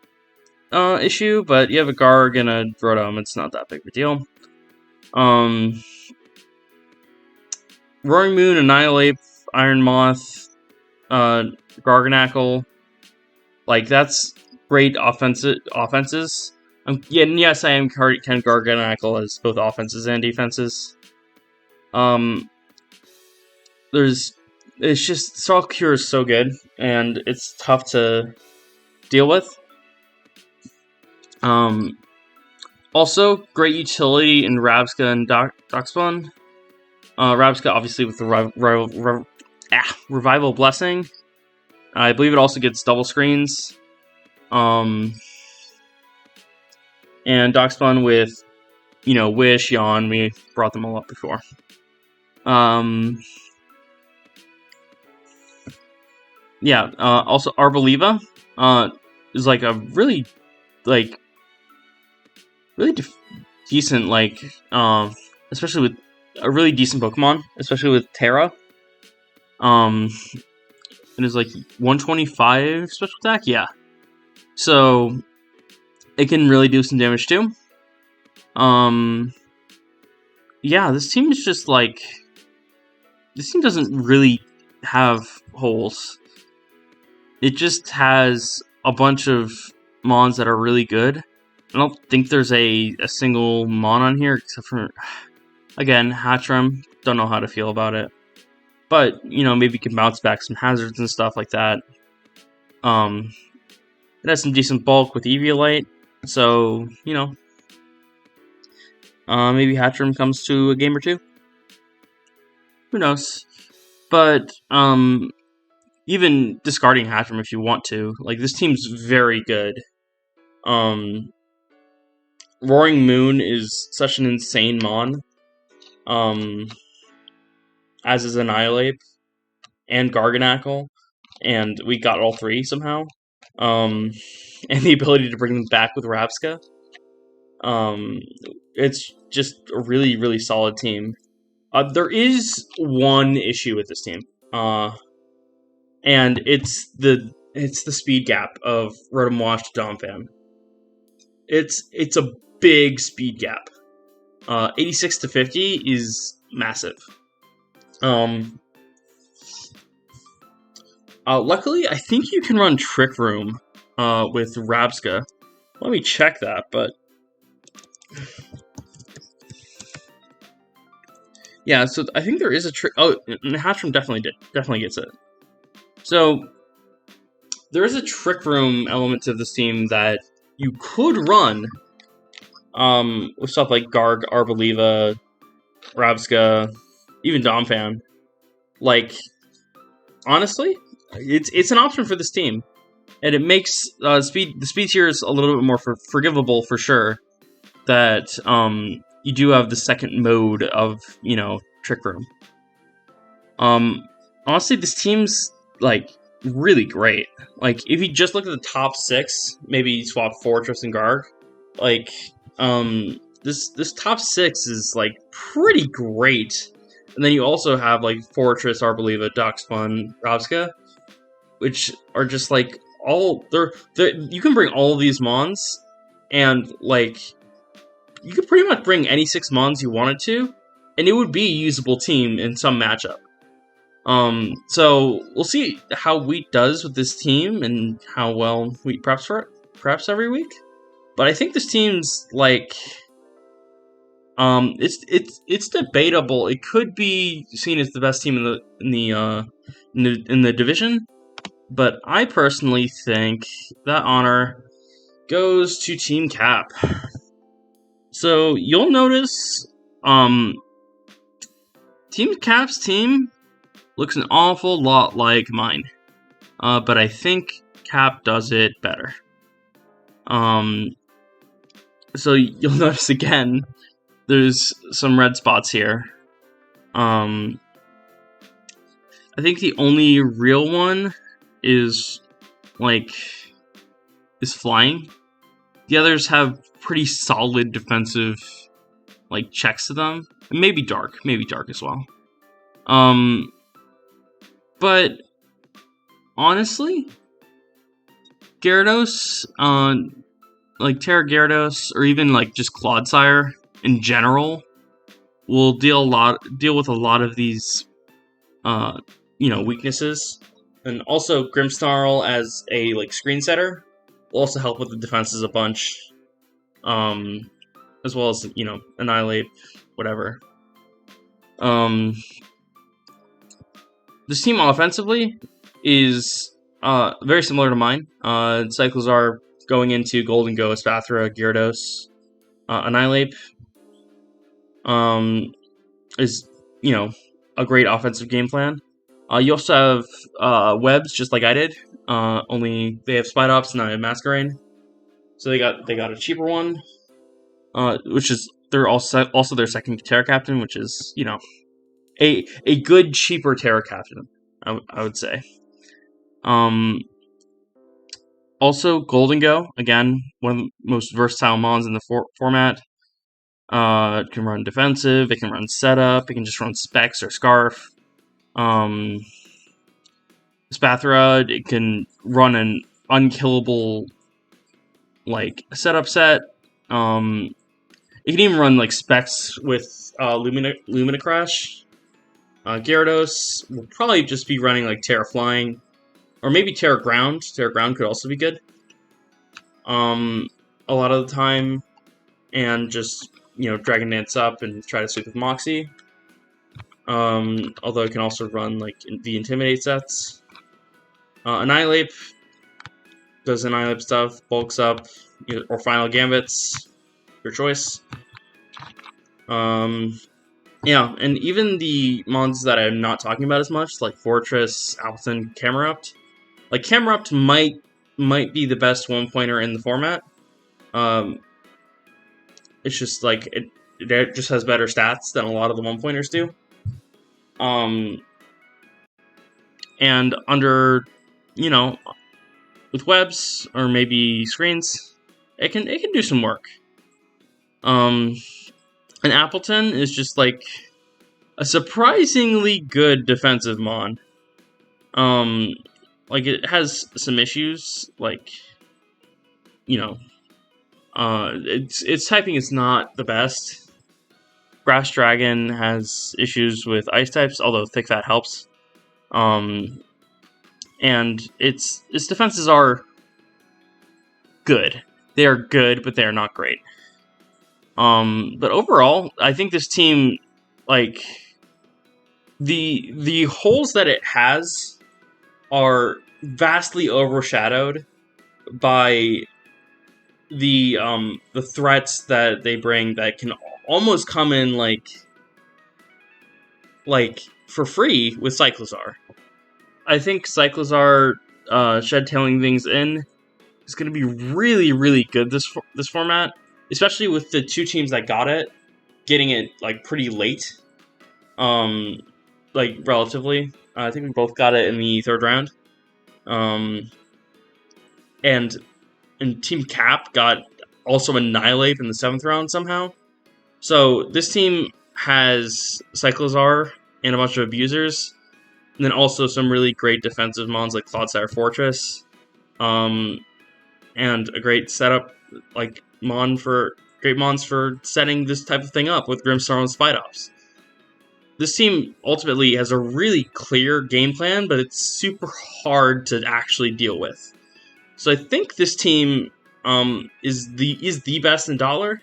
issue, but you have a Garg and a Rotom. It's not that big of a deal. Roaring Moon, Annihilate, Iron Moth, Garganackle, like, that's great offenses. Yeah, and yes, I am counting Garganackle as both offenses and defenses. It's just, Salt Cure is so good, and it's tough to deal with. Also, great utility in Rabsca and Darkspawn. Rabsca, obviously, with the Revival Blessing. I believe it also gets double screens. And Darkspawn with, Wish, Yawn. We brought them all up before. Yeah, also Arboliva is like a really decent, especially with a really decent Pokemon, especially with Terra. It is like 125 special attack? Yeah. So, it can really do some damage too. Yeah, this team is just like... This team doesn't really have holes. It just has a bunch of mons that are really good. I don't think there's a single mon on here, except for, again, Hatchram. Don't know how to feel about it. But, maybe you can bounce back some hazards and stuff like that. It has some decent bulk with Eviolite, so, maybe Hatchram comes to a game or two. Who knows? But, even discarding Hatchram if you want to, like, this team's very good. Roaring Moon is such an insane mon. As is Annihilate and Garganackle, and we got all three somehow. And the ability to bring them back with Rabska. It's just a really, really solid team. There is one issue with this team, and it's the speed gap of Rotom Wash to Donphan. It's a big speed gap. 86 to 50 is massive. Luckily, I think you can run Trick Room with Rabska. Let me check that, but... Yeah, so I think there is a trick... Oh, Hatchram definitely gets it. So, there is a Trick Room element to this team that you could run with stuff like Garg, Arboliva, Rabska, even Donphan. Like, honestly, it's an option for this team. And it makes the speed tiers a little bit more forgivable for sure. That you do have the second mode of Trick Room. Honestly, this team's like really great. Like if you just look at the top 6, maybe swap Fortress and Garg. Like this top 6 is like pretty great. And then you also have like Fortress, Arboliva, Darkspun, Rabska, which are just like they're you can bring all of these mons, and like you could pretty much bring any 6 mons you wanted to, and it would be a usable team in some matchup. So we'll see how Wheat does with this team and how well Wheat preps for it, perhaps every week. But I think this team's like, it's debatable. It could be seen as the best team in the division, but I personally think that honor goes to Team Cap. So you'll notice, Team Cap's team looks an awful lot like mine, but I think Cap does it better. So you'll notice again, there's some red spots here. I think the only real one is flying. The others have pretty solid defensive checks to them. And maybe dark as well. But honestly, Gyarados, Terra Gyarados, or even just Clodsire in general, will deal with a lot of these weaknesses. And also Grimmsnarl as a screen setter will also help with the defenses a bunch. As well as, Annihilate, whatever. This team offensively is very similar to mine. Cycles are going into Golden Ghost, Vathra, Gyarados, Annihilate. Is, a great offensive game plan. You also have webs, just like I did. Only they have Spite Ops and I have Masquerain. So they got a cheaper one. Which is they're also their second Terra Captain, which is, a good cheaper Terra Captain, I would say. Also Golden Go, again, one of the most versatile mons in the format. It can run defensive, it can run setup, it can just run Specs or Scarf. Spathra, it can run an unkillable like setup set. It can even run like specs with Lumina Crash. Gyarados will probably just be running like Terra Flying, or maybe Terra Ground. Terra Ground could also be good. A lot of the time, and just Dragon Dance up and try to sweep with Moxie. Although it can also run like the Intimidate sets. Annihilate does Annihilate stuff, bulks up, or Final Gambits, your choice. Yeah, and even the mons that I'm not talking about as much, like Fortress, Appleton, Camerupt. Like Camerupt might be the best one-pointer in the format. It's just like it just has better stats than a lot of the one-pointers do. And under, with webs or maybe screens, it can do some work. And Appleton is just like a surprisingly good defensive mon. Like it has some issues, like its typing is not the best. Grass Dragon has issues with ice types, although Thick Fat helps. And its defenses are good. They are good, but they are not great. But overall, I think this team, like, the holes that it has are vastly overshadowed by the threats that they bring that can almost come in like for free with Cyclozar. I think Cyclozar shed-tailing things in is going to be really, really good this format, especially with the two teams that got it getting it like pretty late. Like relatively, I think we both got it in the 3rd round. And Team Cap got also Annihilate in the 7th round somehow. So this team has Cyclozar and a bunch of abusers, and then also some really great defensive mons like Clodsire Fortress, and a great setup like mons for setting this type of thing up with Grimmsnarl and Spite Ops. This team ultimately has a really clear game plan, but it's super hard to actually deal with. So I think this team is the best in Dottler.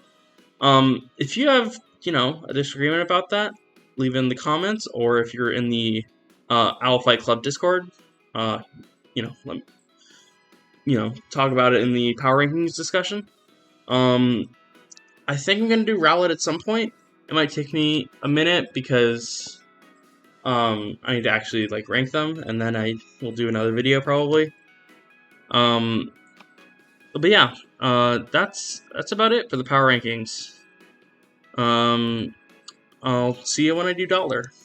If you have a disagreement about that, leave it in the comments, or if you're in the Owl Fight Club Discord, talk about it in the power rankings discussion. I think I'm gonna do Rowlet at some point. It might take me a minute because I need to actually like rank them, and then I will do another video probably. But yeah, that's about it for the power rankings. I'll see you when I do Dottler.